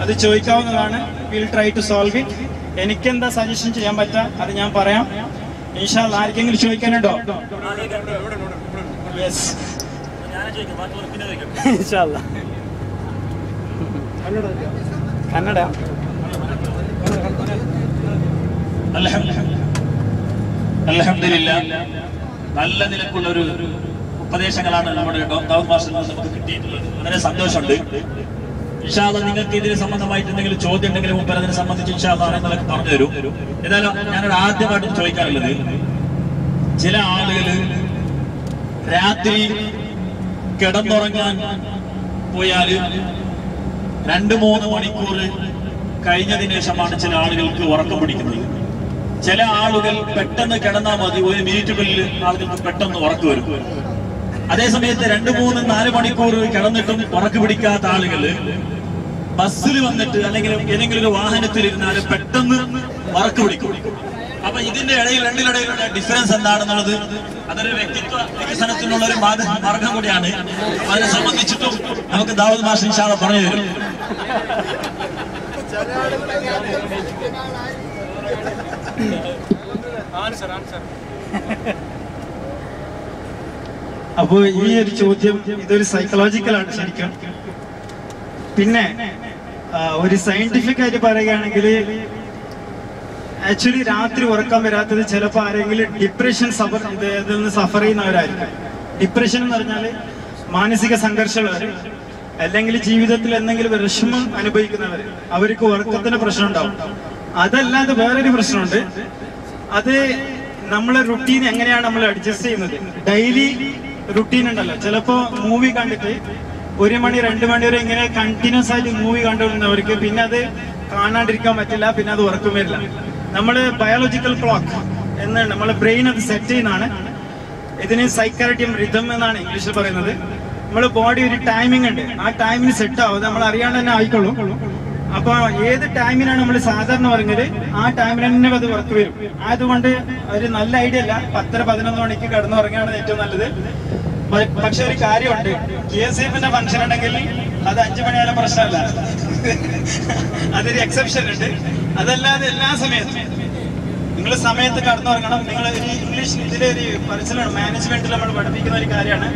അത് ചോദിക്കാവുന്നതാണ്. Will try to solve it. എനിക്കെന്താ സജഷൻ ചെയ്യാൻ പറ്റുക അത് ഞാൻ പറയാം. ഇൻഷാല്ലാ ആർക്കെങ്കിലും ചോദിക്കാനുണ്ടോ? യെസ് ഇൻഷാല്ലാ. കന്നഡ. അൽഹംദുലില്ലാ നല്ല നിലക്കുള്ള ഒരു ഉപദേശങ്ങളാണ് നമ്മുടെ ദാവൂദ് മാസ്റ്ററിൽ നിന്ന് നമുക്ക് കിട്ടിയിട്ടുള്ളത്. വളരെ സന്തോഷമുണ്ട്. ഇൻഷാല്ലാ നിങ്ങൾക്ക് ഇതിന് സംബന്ധമായിട്ട് എന്തെങ്കിലും ചോദ്യം ഉണ്ടെങ്കിൽ മുമ്പ് അതിനെ സംബന്ധിച്ച് ഇൻഷാല്ലാ നിങ്ങളൊക്കെ പറഞ്ഞു തരും. ഏതായാലും ഞാനൊരു ആദ്യമായിട്ട് ചോദിക്കാറുള്ളത്, ചില ആളുകൾ രാത്രി കിടന്നുറങ്ങാൻ പോയാൽ 2-3 മണിക്കൂർ കഴിഞ്ഞതിന് ശേഷമാണ് ചില ആളുകൾക്ക് ഉറക്കം പിടിക്കുന്നത്. ചില ആളുകൾ പെട്ടെന്ന് കിടന്നാൽ മതി, 1 മിനിറ്റുകളിൽ ആളുകൾക്ക് പെട്ടെന്ന് ഉറക്കം വരും. അതേസമയത്ത് 2-3-4 മണിക്കൂർ കിടന്നിട്ടും ഉറക്കം പിടിക്കാത്ത ആളുകൾ ബസ്സിൽ വന്നിട്ട് അല്ലെങ്കിൽ ഏതെങ്കിലും ഒരു വാഹനത്തിൽ പെട്ടെന്ന് ഉറക്കം പിടിക്കും. അപ്പൊ ഇതിന്റെ രണ്ടിനിടയിലുള്ള ഡിഫറൻസ് എന്താണെന്നുള്ളത് അതൊരു വ്യക്തിത്വ വികസനത്തിനുള്ള ഒരു മാർഗം കൂടിയാണ്. അതിനെ സംബന്ധിച്ചിട്ടും നമുക്ക് ദാവൂദ് മാസ്റ്റർ ഇൻഷാല്ലാ പറഞ്ഞു തരും. അപ്പോ ഈ ഒരു ചോദ്യം ഇതൊരു സൈക്കോളജിക്കലാണ് ശരിക്കും. പിന്നെ ഒരു സയന്റിഫിക് ആയിട്ട് പറയുകയാണെങ്കിൽ ആക്ച്വലി രാത്രി ഉറക്കം വരാത്തത് ചിലപ്പോൾ ആരെങ്കിലും ഡിപ്രഷൻ ഇതിൽ നിന്ന് സഫർ ചെയ്യുന്നവരായിരിക്കും. ഡിപ്രഷൻ എന്ന് പറഞ്ഞാൽ മാനസിക സംഘർഷമുള്ളവർ, അല്ലെങ്കിൽ ജീവിതത്തിൽ എന്തെങ്കിലും വിഷമം അനുഭവിക്കുന്നവർ, അവർക്ക് ഉറക്കത്തിന് പ്രശ്നം ഉണ്ടാവും. അതല്ലാതെ വേറൊരു പ്രശ്നമുണ്ട്. അത് നമ്മളെ റുട്ടീൻ എങ്ങനെയാണ് നമ്മൾ അഡ്ജസ്റ്റ് ചെയ്യുന്നത്. ഡെയിലി റുട്ടീൻ ഉണ്ടല്ലോ. ചിലപ്പോ മൂവി കണ്ടിട്ട് 1 മണി 2 മണി വരെ ഇങ്ങനെ കണ്ടിന്യൂസ് ആയിട്ട് മൂവി കണ്ടുകൊണ്ടിരുന്നവർക്ക് പിന്നെ അത് കാണാണ്ടിരിക്കാൻ പറ്റില്ല, പിന്നെ അത് ഉറക്കം വരില്ല. നമ്മൾ ബയോളജിക്കൽ ക്ലോക്ക് എന്ന് നമ്മളെ ബ്രെയിൻ അത് സെറ്റ് ചെയ്യുന്നതാണ്. ഇതിന് സൈക്കാർഡിയം റിതം എന്നാണ് ഇംഗ്ലീഷിൽ പറയുന്നത്. നമ്മളെ ബോഡി ഒരു ടൈമിംഗ് ഉണ്ട്, ആ ടൈമിന് സെറ്റ് ആവും, നമ്മൾ അറിയാണ്ട് തന്നെ ആയിക്കോളും. അപ്പൊ ഏത് ടൈമിനാണ് നമ്മൾ സാധാരണ പറഞ്ഞത് ആ ടൈമിൽ തന്നെ അത് വർക്ക് വരും. അതുകൊണ്ട് ഒരു നല്ല ഐഡിയ അല്ല 10-11 മണിക്ക് കിടന്നുറങ്ങുകയാണ് ഏറ്റവും നല്ലത്. പക്ഷെ ഒരു കാര്യമുണ്ട്, KSF-ന്റെ ഫംഗ്ഷൻ ഉണ്ടെങ്കിൽ അത് 5 മണിയായാലും പ്രശ്നമല്ല. അതൊരു എക്സെപ്ഷൻ ഉണ്ട്. അതല്ലാതെ എല്ലാ സമയത്തും നിങ്ങൾ സമയത്ത് കടന്നുറങ്ങണം. നിങ്ങൾ ഒരു ഇംഗ്ലീഷ് ഇതിലെ ഒരു മനസ്സിലാണ് മാനേജ്മെന്റിൽ നമ്മൾ പഠിപ്പിക്കുന്ന ഒരു കാര്യമാണ്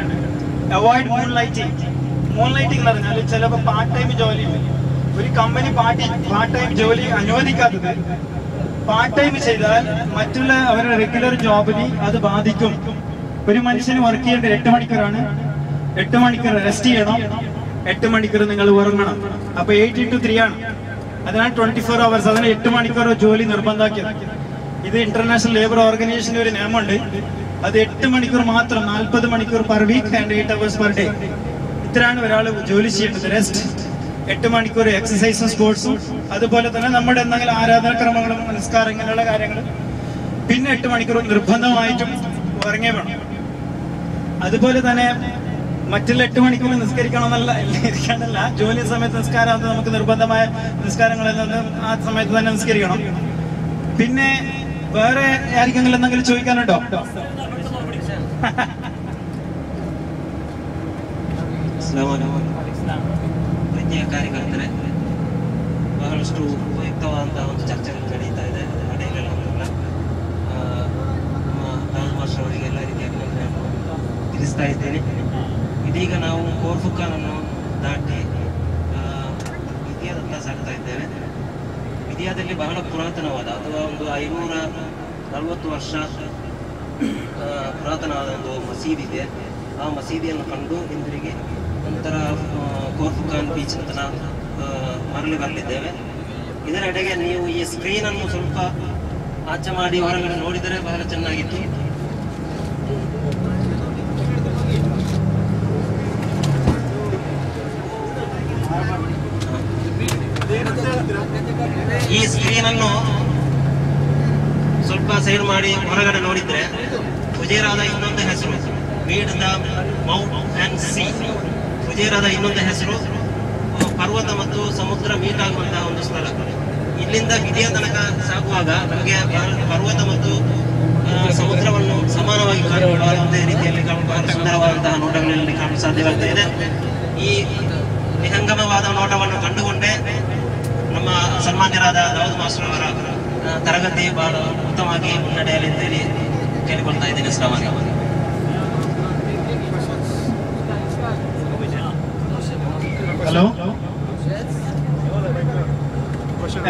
avoid moon lighting. Moon lighting എന്ന് പറഞ്ഞാൽ ചിലപ്പോൾ പാർട്ട് ടൈം ജോലി, ഒരു കമ്പനി പാർട്ട് ടൈം ജോലി അനുവദിക്കാത്തത് പാർട്ട് ടൈം ചെയ്താൽ മറ്റുള്ള അവരുടെ റെഗുലർ ജോബിന് അത് ബാധിക്കും. ഒരു മനുഷ്യന് വർക്ക് ചെയ്യേണ്ടത് 8 മണിക്കൂറാണ്. 8 മണിക്കൂർ റെസ്റ്റ് ചെയ്യണം, 8 മണിക്കൂർ നിങ്ങൾ ഉറങ്ങണം. അപ്പൊ 8 into 3 ആണ്. അതിനാണ് 24 hours. അതിന് 8 മണിക്കൂർ ജോലി നിർബന്ധമാക്കിയത്. ഇത് ഇന്റർനാഷണൽ ലേബർ ഓർഗനൈസേഷന്റെ ഒരു നിയമമുണ്ട്. അത് 8 മണിക്കൂർ മാത്രം, 40 മണിക്കൂർ per week and 8 hours per day. ഇത്രയാണ് ഒരാൾ ജോലി ചെയ്യേണ്ടത്. റെസ്റ്റ് 8 മണിക്കൂർ, എക്സസൈസും സ്പോർട്സും, അതുപോലെ തന്നെ നമ്മുടെ എന്തെങ്കിലും ആരാധനാക്രമങ്ങളും നിസ്കാരം ഇങ്ങനെയുള്ള കാര്യങ്ങൾ. പിന്നെ 8 മണിക്കൂർ നിർബന്ധമായിട്ടും ഉറങ്ങേ വേണം. അതുപോലെ തന്നെ മറ്റുള്ള 8 മണിക്കൂർ നിസ്കരിക്കണമെന്നല്ല, ഇരിക്കാനല്ല. ജോലി സമയത്ത് നിസ്കാരം അത് നമുക്ക് നിർബന്ധമായ നിസ്കാരങ്ങളിൽ നിന്ന് ആ സമയത്ത് തന്നെ നിസ്കരിക്കണം. പിന്നെ വേറെ ആർക്കെങ്കിലും എന്തെങ്കിലും ചോദിക്കാനുണ്ടോ? ಪ್ರೀತಿಯ ಕಾರ್ಯಕರ್ತರೆ, ಬಹಳಷ್ಟು ಉಪಯುಕ್ತವಾದಂತಹ ಒಂದು ಚರ್ಚೆಗಳು ನಡೀತಾ ಇದೆ. ನಡೆಯಲಿಲ್ಲ ನಮ್ಮ ದಾವೂದ್ ಮಾಸ್ಟರ್ ಅವರಿಗೆ ಎಲ್ಲ ರೀತಿಯ ಅಭಿನಂದನೆಯನ್ನು ತಿಳಿಸ್ತಾ ಇದ್ದೇನೆ. ಇದೀಗ ನಾವು ಕೋರ್ಫುಖಾನನ್ನು ದಾಟಿ ವಿದ್ಯಾದತ್ತ ಸಾಗ್ತಾ ಇದ್ದೇವೆ. ವಿದ್ಯಾದಲ್ಲಿ ಬಹಳ ಪುರಾತನವಾದ ಅಥವಾ ಒಂದು 540 ವರ್ಷ ಪುರಾತನವಾದ ಒಂದು ಮಸೀದಿ ಇದೆ. ಆ ಮಸೀದಿಯನ್ನು ಕಂಡು ಹಿಂದಿರುಗಿ ನಂತರ ಕೋರ್ಫುಖಾನ್ ಬೀಚ್ ಅಂತ ನಾವು ಮರಳಿ ಬರಲಿದ್ದೇವೆ. ಇದರೆಡೆಗೆ ನೀವು ಈ ಸ್ಕ್ರೀನನ್ನು ಸ್ವಲ್ಪ ಆಚೆ ಮಾಡಿ ಹೊರಗಡೆ ನೋಡಿದರೆ ಬಹಳ ಚೆನ್ನಾಗಿತ್ತು. ಈ ಸ್ಕ್ರೀನನ್ನು ಸ್ವಲ್ಪ ಸೈಡ್ ಮಾಡಿ ಹೊರಗಡೆ ನೋಡಿದ್ರೆ ಫುಜೇರಾದ ಇನ್ನೊಂದು ಹೆಸರು meet the mount and sea. ಫುಜೇರಾದ ಇನ್ನೊಂದು ಹೆಸರು ಪರ್ವತ ಮತ್ತು ಸಮುದ್ರ ಮೀಟ್ ಆಗುವಂತಹ ಒಂದು ಸ್ಥಳ. ಇಲ್ಲಿಂದ ವಿಧಿಯ ತನಕ ಸಾಗುವಾಗ ನಮಗೆ ಪರ್ವತ ಮತ್ತು ಸಮುದ್ರವನ್ನು ಸಮಾನವಾಗಿ ಕಾಣುವ ಒಂದೇ ರೀತಿಯಲ್ಲಿ ಬಹಳ ಸುಂದರವಾದಂತಹ ನೋಟಗಳಲ್ಲಿ ಕಾಣಲು ಸಾಧ್ಯವಾಗ್ತಾ ಇದೆ. ಈ ವಿಹಂಗಮವಾದ ನೋಟವನ್ನು ಕಂಡುಕೊಂಡೇ ನಮ್ಮ ಸನ್ಮಾನ್ಯರಾದ ದಾವೂದ್ ಮಾಸ್ಟರ್ ಅವರ ತರಗತಿ ಬಹಳ ಉತ್ತಮವಾಗಿ ಮುನ್ನಡೆಯಲಿ ಅಂತೇಳಿ ಕೇಳಿಕೊಳ್ತಾ ಇದ್ದೇನೆ. ಶ್ರವಣ ഹലോ,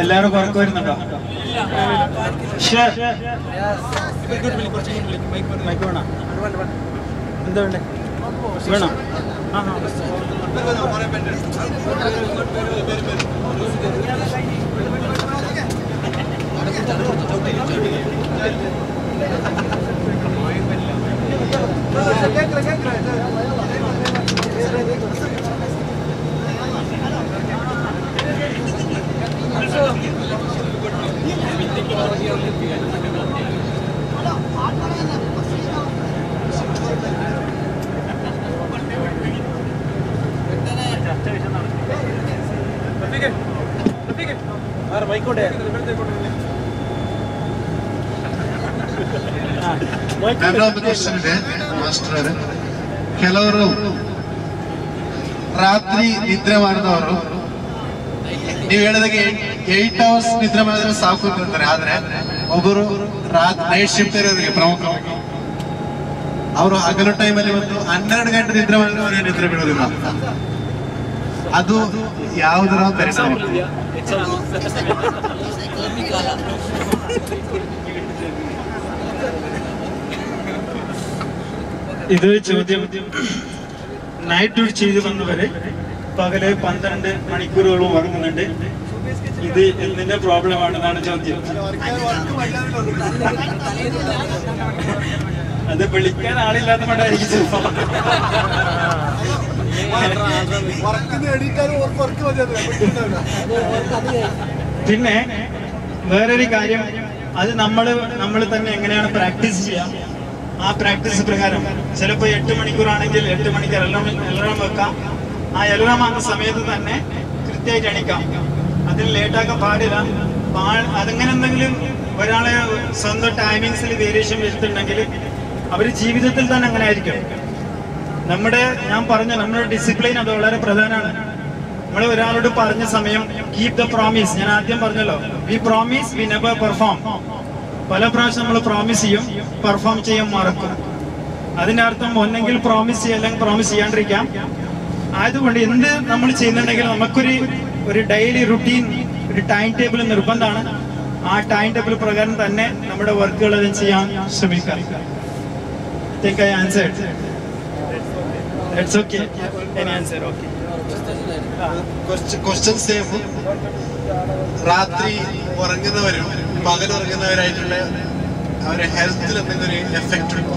എല്ലാവരും ഉറക്കം വരുന്നുണ്ടോ? മൈക്ക് വേണം? എന്താ വേണ്ടേ? വേണം. ನನ್ನೊಂದು ಕ್ವಶನ್ ಇದೆ ಮಾಸ್ಟರ್ ಅವರೇ. ಕೆಲವರು ರಾತ್ರಿ ನಿದ್ರೆ ಮಾಡಿದವರು ನೀವು ಹೇಳಿದಾಗೆ 8 hours ನಿದ್ರೆ ಮಾಡಿದ್ರೆ ಸಾಕು ಅಂತಾರೆ. ಆದ್ರೆ ಒಬ್ಬರು ನೈಟ್ ಶಿಫ್ಟ್ ಇರೋರಿಗೆ ಪ್ರಮುಖವಾಗಿ ಅವರು ಹಗಲು ಟೈಮಲ್ಲಿ ಒಂದು 12 ಗಂಟೆ ನಿದ್ರೆ ಮಾಡಿದ್ರೆ ಅವರಿಗೆ ನಿದ್ರೆ ಬೀಳೋದಿಲ್ಲ. ಅದು ಯಾವುದರ ಪರಿಣಾಮ? ഇത് ചോദ്യം. നൈറ്റ് ഡ്യൂട്ടി ചെയ്ത് വന്നവര് പകല് 12 മണിക്കൂറുകളും ഉറങ്ങുന്നുണ്ട്. ഇത് എന്തിന്റെ പ്രോബ്ലം ആണെന്നാണ് ചോദ്യം. അത് വിളിക്കാൻ ആളില്ലാത്ത കൊണ്ടായിരിക്കും ചിലപ്പോ. പിന്നെ വേറൊരു കാര്യം, അത് നമ്മൾ തന്നെ എങ്ങനെയാണ് പ്രാക്ടീസ് ചെയ്യാം. ആ പ്രാക്ടീസ് പ്രകാരം ചിലപ്പോൾ 8 മണിക്കൂറാണെങ്കിൽ 8 മണിക്കൂർ അലാറം വെക്കാം. ആ അലാറം ആകുന്ന സമയത്ത് തന്നെ കൃത്യമായിട്ട് എണീക്കാം. അതിന് ലേറ്റാക്കാൻ പാടില്ല. അതങ്ങനെ എന്തെങ്കിലും ഒരാളെ സ്വന്തം ടൈമിങ്സിൽ വേരിയേഷൻ വരുത്തുന്നുണ്ടെങ്കിൽ അവർ ജീവിതത്തിൽ തന്നെ അങ്ങനെ ആയിരിക്കും. ഞാൻ പറഞ്ഞ നമ്മുടെ ഡിസിപ്ലിൻ അത് വളരെ പ്രധാനമാണ്. നമ്മൾ ഒരാളോട് പറഞ്ഞ സമയം കീപ് ദ പ്രോമിസ്. ഞാൻ ആദ്യം പറഞ്ഞല്ലോ, we promise we never perform. പല പ്രാവശ്യം നമ്മൾ പ്രോമിസ് ചെയ്യും, പെർഫോം ചെയ്യാൻ മറക്കും. അതിന്റെ അർത്ഥം ഒന്നെങ്കിൽ പ്രോമിസ് ചെയ്യാം അല്ലെങ്കിൽ പ്രോമിസ് ചെയ്യാണ്ടിരിക്കാം. ആയതുകൊണ്ട് എന്ത് നമ്മൾ ചെയ്യുന്നുണ്ടെങ്കിൽ നമുക്കൊരു ഡെയിലി റുട്ടീൻ, ഒരു ടൈം ടേബിൾ നിർബന്ധമാണ്. ആ ടൈം ടേബിൾ പ്രകാരം തന്നെ നമ്മുടെ വർക്കുകൾ ചെയ്യാൻ ശ്രമിക്കാം. I think I answered. That's okay. Any answer? Okay. Question same. രാത്രി ഉറങ്ങുന്നവരും പകൽ ഉറങ്ങുന്നവരായിട്ടുള്ള അവരുടെ ഹെൽത്തിൽ എന്തെങ്കിലും ഒരു എഫക്റ്റ് ഉണ്ടോ?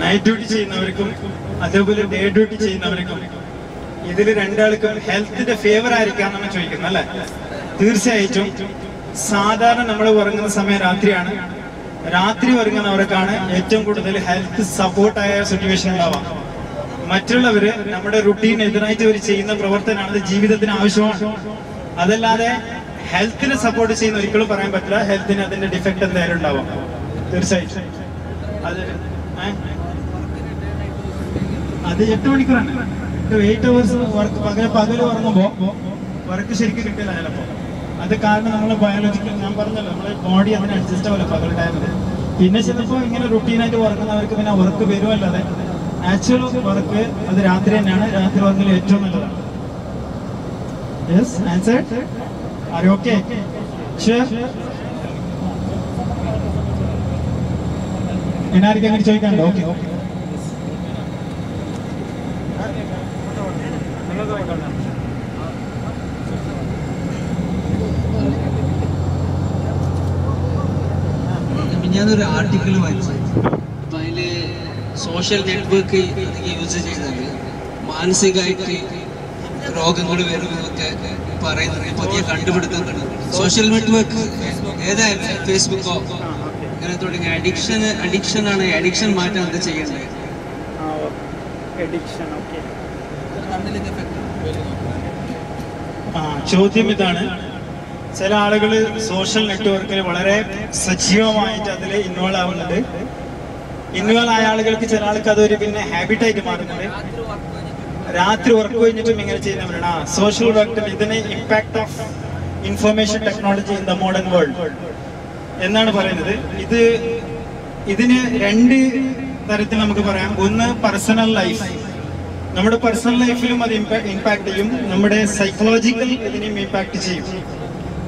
നൈറ്റ് ഡ്യൂട്ടി ചെയ്യുന്നവർക്കും അതേപോലെ ഡേ ഡ്യൂട്ടി ചെയ്യുന്നവർക്കും ഇതിൽ രണ്ടാൾക്കും ഹെൽത്തിന്റെ ഫേവർ ആയിരിക്കാം നമ്മൾ ചോദിക്കുന്നത് അല്ലെ? തീർച്ചയായിട്ടും സാധാരണ നമ്മൾ ഉറങ്ങുന്ന സമയം രാത്രിയാണ്. രാത്രി ഉറങ്ങുന്നവർക്കാണ് ഏറ്റവും കൂടുതൽ ഹെൽത്ത് സപ്പോർട്ടായ സിറ്റുവേഷൻ ഉണ്ടാവാം. മറ്റുള്ളവര് നമ്മുടെ റുട്ടീൻ എതിരായിട്ട് അവർ ചെയ്യുന്ന പ്രവർത്തനമാണ്, അത് ജീവിതത്തിന് ആവശ്യമാണ്. അതല്ലാതെ ഹെൽത്തിനെ സപ്പോർട്ട് ചെയ്യുന്ന ഒരിക്കലും പറയാൻ പറ്റില്ല. ഹെൽത്തിന് അതിന്റെ ഡിഫക്റ്റ് എന്തായാലും ഉണ്ടാവാം തീർച്ചയായിട്ടും. അത് 8 മണിക്കൂറാണ്. 8 hours വർക്ക് പകൽ ഉറങ്ങുമ്പോ വർക്ക് ശരിക്കും കിട്ടില്ല ചിലപ്പോ. അത് കാരണം നമ്മളെ ബയോളജിക്കൽ, ഞാൻ പറഞ്ഞല്ലോ, നമ്മളെ ബോഡി അതിന് അഡ്ജസ്റ്റ് ആവില്ല പകൽ ടൈമില്. പിന്നെ ചിലപ്പോൾ ഇങ്ങനെ റുട്ടീനായിട്ട് ഉറങ്ങുന്നവർക്ക് പിന്നെ വർക്ക് വരുമല്ലാതെ നാച്ചുറൽ വർക്ക് അത് രാത്രി തന്നെയാണ്. രാത്രി ഉറങ്ങൽ ഏറ്റവും നല്ലതാണ്. Yes, answered. Are you okay? Sure. എന്നാർക്കും അങ്ങനെ ചോദിക്കാനുണ്ടോ? Okay okay. ഞാനൊരു ആർട്ടിക്കിൾ വായിച്ചു. അപ്പൊ അതില് സോഷ്യൽ നെറ്റ്വർക്ക് യൂസ് ചെയ്താൽ മാനസികമായിട്ട് രോഗങ്ങൾ വരുന്നതൊക്കെ പറയുന്നത് പുതിയ കണ്ടുപിടുത്തങ്ങൾ. സോഷ്യൽ നെറ്റ്വർക്ക് ഏതായാലും ഫേസ്ബുക്കോ അങ്ങനെ തുടങ്ങിയ അഡിക്ഷൻ ആണ്. അഡിക്ഷൻ മാറ്റാൻ എന്താ ചെയ്യേണ്ടത്? ചോദ്യം ഇതാണ്. ചില ആളുകൾ സോഷ്യൽ നെറ്റ്വർക്കിൽ വളരെ സജീവമായിട്ട് അതിൽ ഇൻവോൾവ് ആവുന്നുണ്ട്. ഇൻവോൾവ് ആയ ആളുകൾക്ക് ചില ആൾക്ക് അതൊരു പിന്നെ ഹാബിറ്റായിട്ട് മാറുന്നുണ്ട്. രാത്രി ഉറക്കം കഴിഞ്ഞിട്ടും ഇങ്ങനെ ചെയ്യുന്നവരാണ്. സോഷ്യൽ വർക്കിൽ ഇതിന് impact of information technology in the modern world എന്നാണ് പറയുന്നത്. ഇതിന് 2 തരത്തിൽ നമുക്ക് പറയാം. ഒന്ന് പേഴ്സണൽ ലൈഫ്. നമ്മുടെ പേഴ്സണൽ ലൈഫിലും അത് ഇമ്പാക്ട് ചെയ്യും, നമ്മുടെ സൈക്കോളജിക്കൽ ഇതിനും ഇമ്പാക്ട് ചെയ്യും.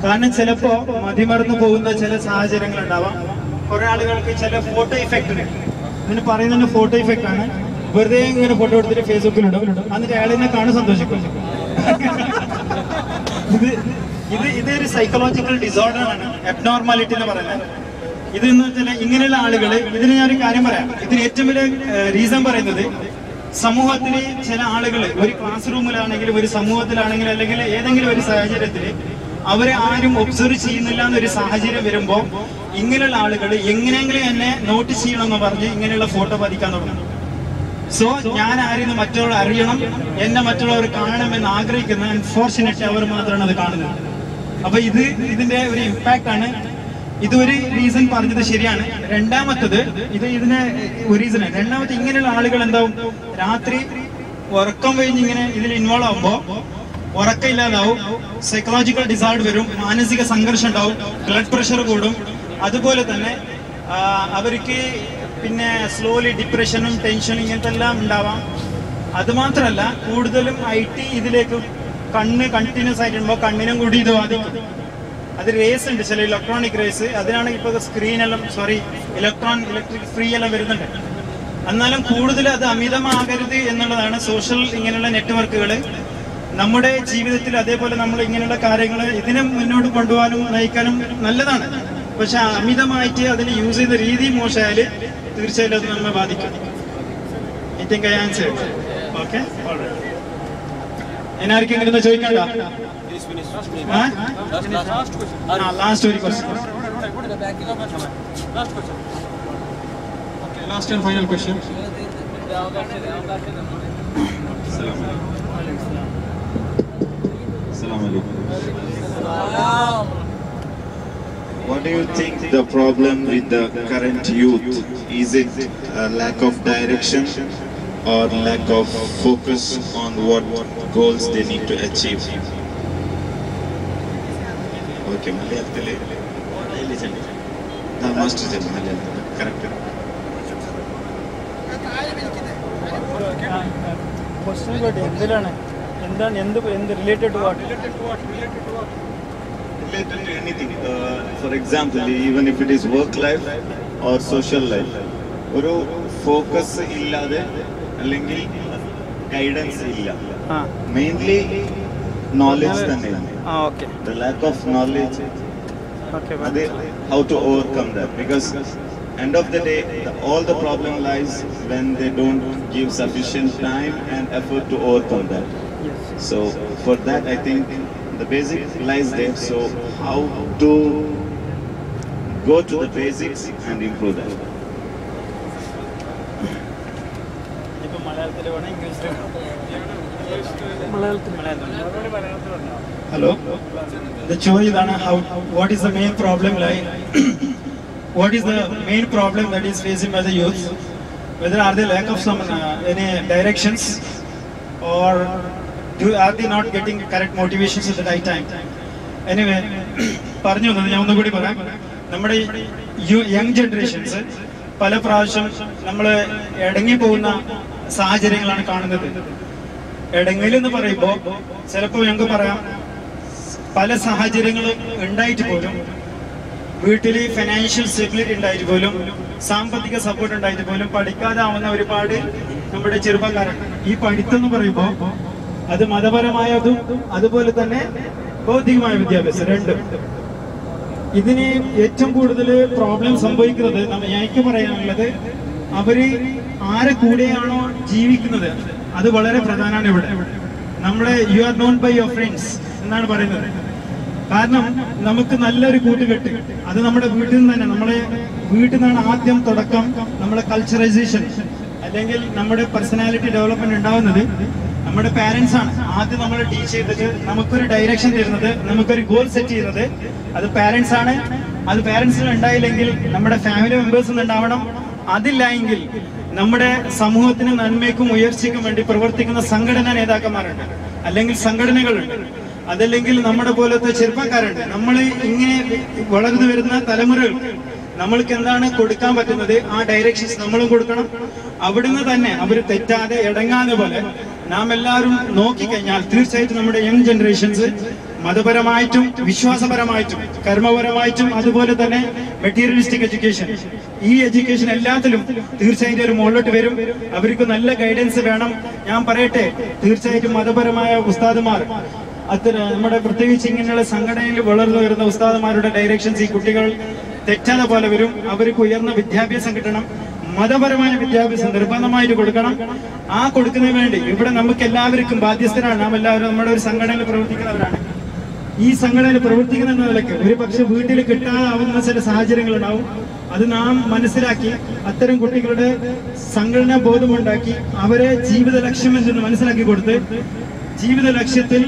കാരണം ചിലപ്പോ മതിമറന്നു പോകുന്ന ചില സാഹചര്യങ്ങൾ ഉണ്ടാവാം. കുറെ ആളുകൾക്ക് ചില ഫോട്ടോ ഇഫക്റ്റ് ഉണ്ട്. ഇതിന് പറയുന്നത് ഫോട്ടോ ഇഫക്റ്റ് ആണ്. വെറുതെ ഇങ്ങനെ ഫോട്ടോ എടുത്തിട്ട് ഫേസ്ബുക്കിലിടും, എന്നിട്ട് അയാളിനെ കാണാൻ സന്തോഷിക്കും. ഇതൊരു സൈക്കോളജിക്കൽ ഡിസോർഡർ ആണ്, അബ്നോർമാലിറ്റി എന്ന് പറയുന്നത്. ഇതെന്ന് വെച്ചാൽ ഇങ്ങനെയുള്ള ആളുകൾ, ഇതിന് ഞാനൊരു കാര്യം പറയാം. ഇതിന് ഏറ്റവും വലിയ റീസൺ പറയുന്നത്, സമൂഹത്തില് ചില ആളുകൾ ഒരു ക്ലാസ് റൂമിലാണെങ്കിലും ഒരു സമൂഹത്തിലാണെങ്കിലും അല്ലെങ്കിൽ ഏതെങ്കിലും ഒരു സാഹചര്യത്തിൽ അവരെ ആരും ഒബ്സർവ് ചെയ്യുന്നില്ല എന്നൊരു സാഹചര്യം വരുമ്പോ ഇങ്ങനെയുള്ള ആളുകൾ എങ്ങനെയെങ്കിലും എന്നെ നോട്ടീസ് ചെയ്യണമെന്ന് പറഞ്ഞ് ഇങ്ങനെയുള്ള ഫോട്ടോ പതിക്കാൻ തുടങ്ങും. സോ ഞാൻ ആരെയും മറ്റുള്ളവർ അറിയണം, എന്നെ മറ്റുള്ളവർ കാണണമെന്ന് ആഗ്രഹിക്കുന്ന അൺഫോർച്ചുനേറ്റ്ലി അവർ മാത്രമാണ് അത് കാണുന്നത്. അപ്പൊ ഇതിന്റെ ഒരു ഇമ്പാക്ട് ആണ്. ഇതൊരു റീസൺ പറഞ്ഞത് ശരിയാണ്. രണ്ടാമത്തത് ഇതിന് ഒരു റീസൺ. രണ്ടാമത്തെ ഇങ്ങനെയുള്ള ആളുകൾ എന്താവും, രാത്രി ഉറക്കം കഴിഞ്ഞ് ഇങ്ങനെ ഇതിൽ ഇൻവോൾവ് ആവുമ്പോ ഉറക്കം ഇല്ലാതാവും, സൈക്കോളജിക്കൽ ഡിസോർഡർ വരും, മാനസിക സംഘർഷം ഉണ്ടാവും, ബ്ലഡ് പ്രഷർ കൂടും. അതുപോലെ തന്നെ അവർക്ക് പിന്നെ സ്ലോലി ഡിപ്രഷനും ടെൻഷനും ഇങ്ങനത്തെ എല്ലാം ഉണ്ടാവാം. അതുമാത്രമല്ല, കൂടുതലും IT ഇതിലേക്ക് കണ്ണ് കണ്ടിന്യൂസ് ആയിട്ടുമ്പോൾ കണ്ണിനും കൂടി ഇത് ബാധിക്കും. അത് റേസ് ഉണ്ട്, ചില ഇലക്ട്രോണിക് റേസ്. അതിനാണ് ഇപ്പൊ സ്ക്രീനെല്ലാം ഇലക്ട്രിക് ഫ്രീ എല്ലാം വരുന്നുണ്ട്. എന്നാലും കൂടുതൽ അത് അമിതമാകരുത് എന്നുള്ളതാണ്. സോഷ്യൽ ഇങ്ങനെയുള്ള നെറ്റ്വർക്കുകൾ നമ്മുടെ ജീവിതത്തിൽ അതേപോലെ നമ്മൾ ഇങ്ങനെയുള്ള കാര്യങ്ങൾ ഇതിനെ മുന്നോട്ട് കൊണ്ടുപോകാനും നയിക്കാനും നല്ലതാണ്. പക്ഷെ അമിതമായിട്ട് അതിന് യൂസ് ചെയ്ത രീതി മോശമായാൽ തീർച്ചയായിട്ടും അത് നമ്മെ ബാധിക്കും. I think I answered. Okay? All right. എന്നാർക്കെങ്കിലും ചോദിക്കണ്ട? ലാസ്റ്റ് ഒരു question. Last and final question. What do you think the problem with the current youth? Is it a lack of direction or lack of focus on what goals they need to achieve? Okay, Malayalam. Master Malayalam. Correct. Related to what? Related to anything. For example, even if it is work life or social life, ഒരു focus ഇല്ലാതെ അല്ലെങ്കിൽ guidance ഇല്ല. Mainly knowledge തന്നെയാണ്. The lack of knowledge. How to overcome that? Because end of the day, all the problem lies when they don't give sufficient time and effort to overcome that. So for that, I think the basic lies there. So how to go to the basics and improve that? Hello. The choice is how. What is the main problem like? What is the main problem that is facing by the youth? Whether are they lack of some any directions, or are they not getting correct motivations at the right time? Anyway, പറഞ്ഞു വന്നത് ഞാൻ ഒന്നുകൂടി പറയാം. നമ്മുടെ young generations പല പ്രാവശ്യം നമ്മൾ ഇടങ്ങി പോകുന്ന സാഹചര്യങ്ങളാണ് കാണുന്നത്. ഇടങ്ങലെന്ന് പറയുമ്പോൾ ചിലപ്പോൾ ഞങ്ങൾക്ക് പറയാം പല സാഹചര്യങ്ങളും ഉണ്ടായിട്ട് പോലും, വീട്ടിൽ ഫിനാൻഷ്യൽ സ്റ്റെബിലിറ്റി ഉണ്ടായിട്ട് പോലും, സാമ്പത്തിക സപ്പോർട്ട് ഉണ്ടായിട്ട് പോലും പഠിക്കാതാവുന്ന ഒരുപാട് നമ്മുടെ ചെറുപ്പക്കാരുണ്ട്. ഈ പഠിത്തം എന്ന് പറയുമ്പോൾ അത് മതപരമായതും അതുപോലെ തന്നെ ഭൗതികമായ വിദ്യാഭ്യാസം രണ്ടും. ഇതിന് ഏറ്റവും കൂടുതൽ പ്രോബ്ലം സംഭവിക്കുന്നത് എനിക്ക് പറയാനുള്ളത്, അവര് ആരെ കൂടെയാണോ ജീവിക്കുന്നത് അത് വളരെ പ്രധാനമാണ്. ഇവിടെ നമ്മളെ you are known by your friends എന്നാണ് പറയുന്നത്. കാരണം നമുക്ക് നല്ലൊരു കൂട്ടുകെട്ട് അത് നമ്മുടെ വീട്ടിൽ നിന്ന് തന്നെ, നമ്മളെ വീട്ടിൽ നിന്നാണ് ആദ്യം തുടക്കം. നമ്മുടെ കൾച്ചറൈസേഷൻ അല്ലെങ്കിൽ നമ്മുടെ പേഴ്സണാലിറ്റി ഡെവലപ്മെന്റ് ഉണ്ടാവുന്നത് നമ്മുടെ പാരന്റ്സ് ആണ്. ആദ്യം നമ്മളെ ടീച്ച് ചെയ്തിട്ട് നമുക്കൊരു ഡയറക്ഷൻ തരുന്നത്, നമുക്കൊരു ഗോൾ സെറ്റ് ചെയ്യുന്നത് അത് പാരന്റ്സ് ആണ്. അത് പാരന്റ്സിന് ഉണ്ടായില്ലെങ്കിൽ നമ്മുടെ ഫാമിലി മെമ്പേഴ്സ് ഉണ്ടാവണം. അതില്ല എങ്കിൽ നമ്മുടെ സമൂഹത്തിന് നന്മയ്ക്കും ഉയർച്ചയ്ക്കും വേണ്ടി പ്രവർത്തിക്കുന്ന സംഘടനാ നേതാക്കന്മാരുണ്ട്, അല്ലെങ്കിൽ സംഘടനകളുണ്ട്, അതല്ലെങ്കിൽ നമ്മുടെ പോലത്തെ ചെറുപ്പക്കാരുണ്ട്. നമ്മൾ ഇങ്ങനെ വളർന്നു വരുന്ന തലമുറകൾ നമ്മൾക്ക് എന്താണ് കൊടുക്കാൻ പറ്റുന്നത് ആ ഡയറക്ഷൻസ് നമ്മളും കൊടുക്കണം. അവിടുന്ന് തന്നെ അവർ തെറ്റാതെ ഇടങ്ങാതെ പോലെ നാം എല്ലാവരും നോക്കിക്കഴിഞ്ഞാൽ തീർച്ചയായിട്ടും നമ്മുടെ യങ് ജനറേഷൻസ് മതപരമായിട്ടും വിശ്വാസപരമായിട്ടും കർമ്മപരമായിട്ടും അതുപോലെ തന്നെ മെറ്റീരിയലിസ്റ്റിക് എഡ്യൂക്കേഷൻ, ഈ എഡ്യൂക്കേഷൻ എല്ലാത്തിലും തീർച്ചയായിട്ടും ഒരു മുകളിലോട്ട് വരും. അവർക്ക് നല്ല ഗൈഡൻസ് വേണം. ഞാൻ പറയട്ടെ, തീർച്ചയായിട്ടും മതപരമായ ഉസ്താദുമാർ നമ്മുടെ പ്രത്യേകിച്ച് ഇങ്ങനെയുള്ള സംഘടനയിൽ വളർന്നു വരുന്ന ഉസ്താദുമാരുടെ ഡയറക്ഷൻസ് ഈ കുട്ടികൾ തെറ്റാതെ പോലെ വരും. അവർക്ക് ഉയർന്ന വിദ്യാഭ്യാസം കിട്ടണം, മതപരമായ വിദ്യാഭ്യാസം നിർബന്ധമായിട്ട് കൊടുക്കണം. ആ കൊടുക്കുന്നതിന് വേണ്ടി ഇവിടെ നമുക്ക് എല്ലാവർക്കും ബാധ്യസ്ഥരാണ്. നാം എല്ലാവരും നമ്മുടെ ഒരു സംഘടനയിൽ പ്രവർത്തിക്കുന്നവരാണ്. ഈ സംഘടനയിൽ പ്രവർത്തിക്കുന്ന നിലയ്ക്ക് ഒരു പക്ഷെ വീട്ടിൽ കിട്ടാതാവുന്ന ചില സാഹചര്യങ്ങളുണ്ടാവും. അത് നാം മനസ്സിലാക്കി അത്തരം കുട്ടികളുടെ സംഘടനാ ബോധമുണ്ടാക്കി അവരെ ജീവിത ലക്ഷ്യം എന്തെന്ന് മനസ്സിലാക്കി കൊടുത്ത് ജീവിത ലക്ഷ്യത്തിൽ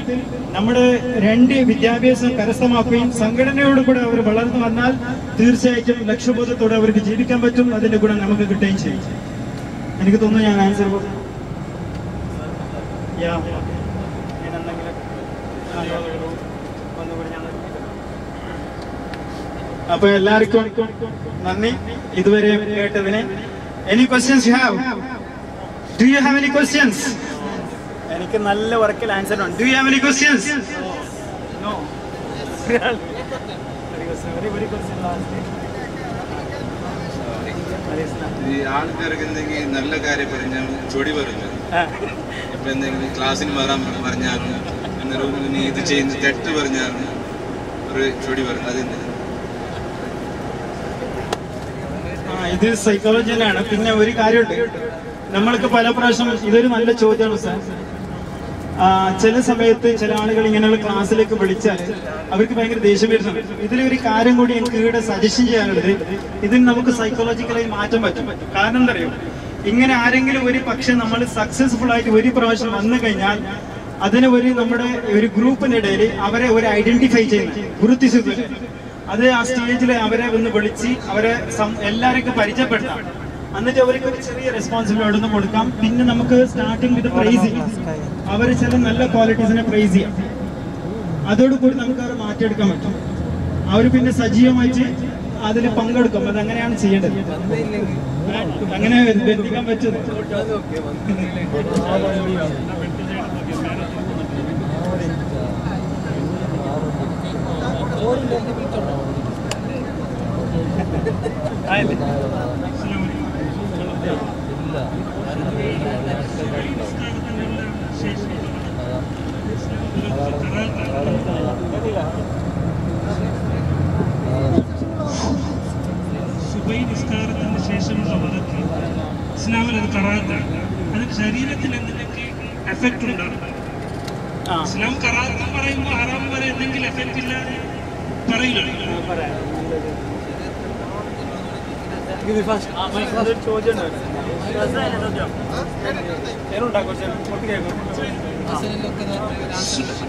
നമ്മുടെ രണ്ട് വിദ്യാഭ്യാസം കരസ്ഥമാക്കുകയും സംഘടനയോട് കൂടെ അവർ വളർന്നു വന്നാൽ തീർച്ചയായിട്ടും ലക്ഷ്യബോധത്തോടെ അവർക്ക് ജീവിക്കാൻ പറ്റും. അതിന്റെ ഗുണം നമുക്ക് കിട്ടുകയും ചെയ്യും. എനിക്ക് തോന്നുന്നു ഞാൻ ആൻസർ അപ്പൊ എല്ലാവർക്കും നന്ദി ഇതുവരെ കേട്ടതിന്. Any questions you have? Do you have any questions? എനിക്ക് നല്ല വർക്കിൽ ആൻസർ ഉണ്ട്. Do you have any questions? No. ഈ ആൾക്കാർക്ക് എന്തെങ്കിലും നല്ല കാര്യം പറഞ്ഞാൽ ചൊടി പറഞ്ഞു. ഇപ്പൊ എന്തെങ്കിലും ക്ലാസ്സിന് വരാൻ പറഞ്ഞാലും നീ ഇത് ചെയ്യുന്ന തെറ്റ് പറഞ്ഞാലും ഒരു ചൊടി പറഞ്ഞു. അതെന്താ? ഇത് സൈക്കോളജിയിലാണ്. പിന്നെ ഒരു കാര്യമുണ്ട്, നമ്മൾക്ക് പല പ്രാവശ്യം ഇതൊരു നല്ല ചോദ്യമാണ് സാർ. ചില സമയത്ത് ചില ആളുകൾ ഇങ്ങനെയുള്ള ക്ലാസ്സിലേക്ക് വിളിച്ചാൽ അവർക്ക് ഭയങ്കര ദേഷ്യം വരുന്നുണ്ട്. ഇതിലൊരു കാര്യം കൂടി എനിക്ക് ഇവിടെ സജഷൻ ചെയ്യാനുള്ളത്, ഇതിന് നമുക്ക് സൈക്കോളജിക്കലായി മാറ്റാൻ പറ്റും. കാരണം എന്താ അറിയോ, ഇങ്ങനെ ആരെങ്കിലും ഒരു പക്ഷെ നമ്മൾ സക്സസ്ഫുൾ ആയിട്ട് ഒരു പ്രാവശ്യം വന്നു കഴിഞ്ഞാൽ അതിനെ നമ്മുടെ ഒരു ഗ്രൂപ്പിന്റെ ഇടയിൽ അവരെ ഒരു ഐഡന്റിഫൈ ചെയ്യുന്ന ഗുരുതിരിച്ചു, അത് ആ സ്റ്റേജിൽ അവരെ ഒന്ന് വിളിച്ച് അവരെ എല്ലാവർക്കും പരിചയപ്പെടുത്താം. എന്നിട്ട് അവർക്ക് ഒരു ചെറിയ റെസ്പോൺസിബിലിറ്റി ഒന്ന് കൊടുക്കാം. പിന്നെ നമുക്ക് സ്റ്റാർട്ടിങ് വിത്ത് പ്രൈസ് ചെയ്യാം, അവരെ ചില നല്ല ക്വാളിറ്റീസിനെ പ്രൈസ് ചെയ്യാം. അതോടുകൂടി നമുക്ക് അവരെ മാറ്റിയെടുക്കാൻ പറ്റും. അവർ പിന്നെ സജീവമായിട്ട് അതിൽ പങ്കെടുക്കും. അതങ്ങനെയാണ് ചെയ്യേണ്ടത്. അങ്ങനെ ബന്ധിക്കാൻ പറ്റും. സുബൈ നിസ്കാരത്തിന് ശേഷമുള്ള വദക്ക് ഇസ്ലാമിൽ അത് കറാത്താണ്. അതിന് ശരീരത്തിൽ എന്തിനൊക്കെ എഫക്റ്റ് ഉണ്ടാകും? ഇസ്ലാം കറാത്ത് പറയുമ്പോൾ ഹറാം വരെ എന്തെങ്കിലും എഫക്റ്റ് ഇല്ലാതെ പറയില്ല.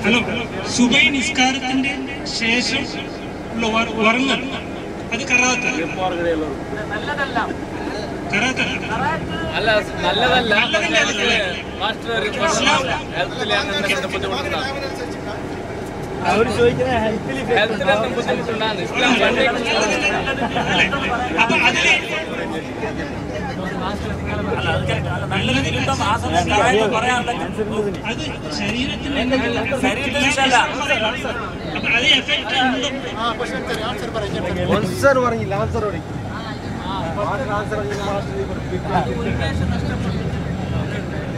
ഹലോ, സുബൈ നിസ്കാരത്തിന്റെ ശേഷം ഉള്ള ഉറങ്ങൽ അത് കറാത്തല്ല. അവർ ചോദിക്കുന്ന ഹെൽത്തിൽ അത് ശരീരത്തിന് ആൻസർ പറഞ്ഞില്ല.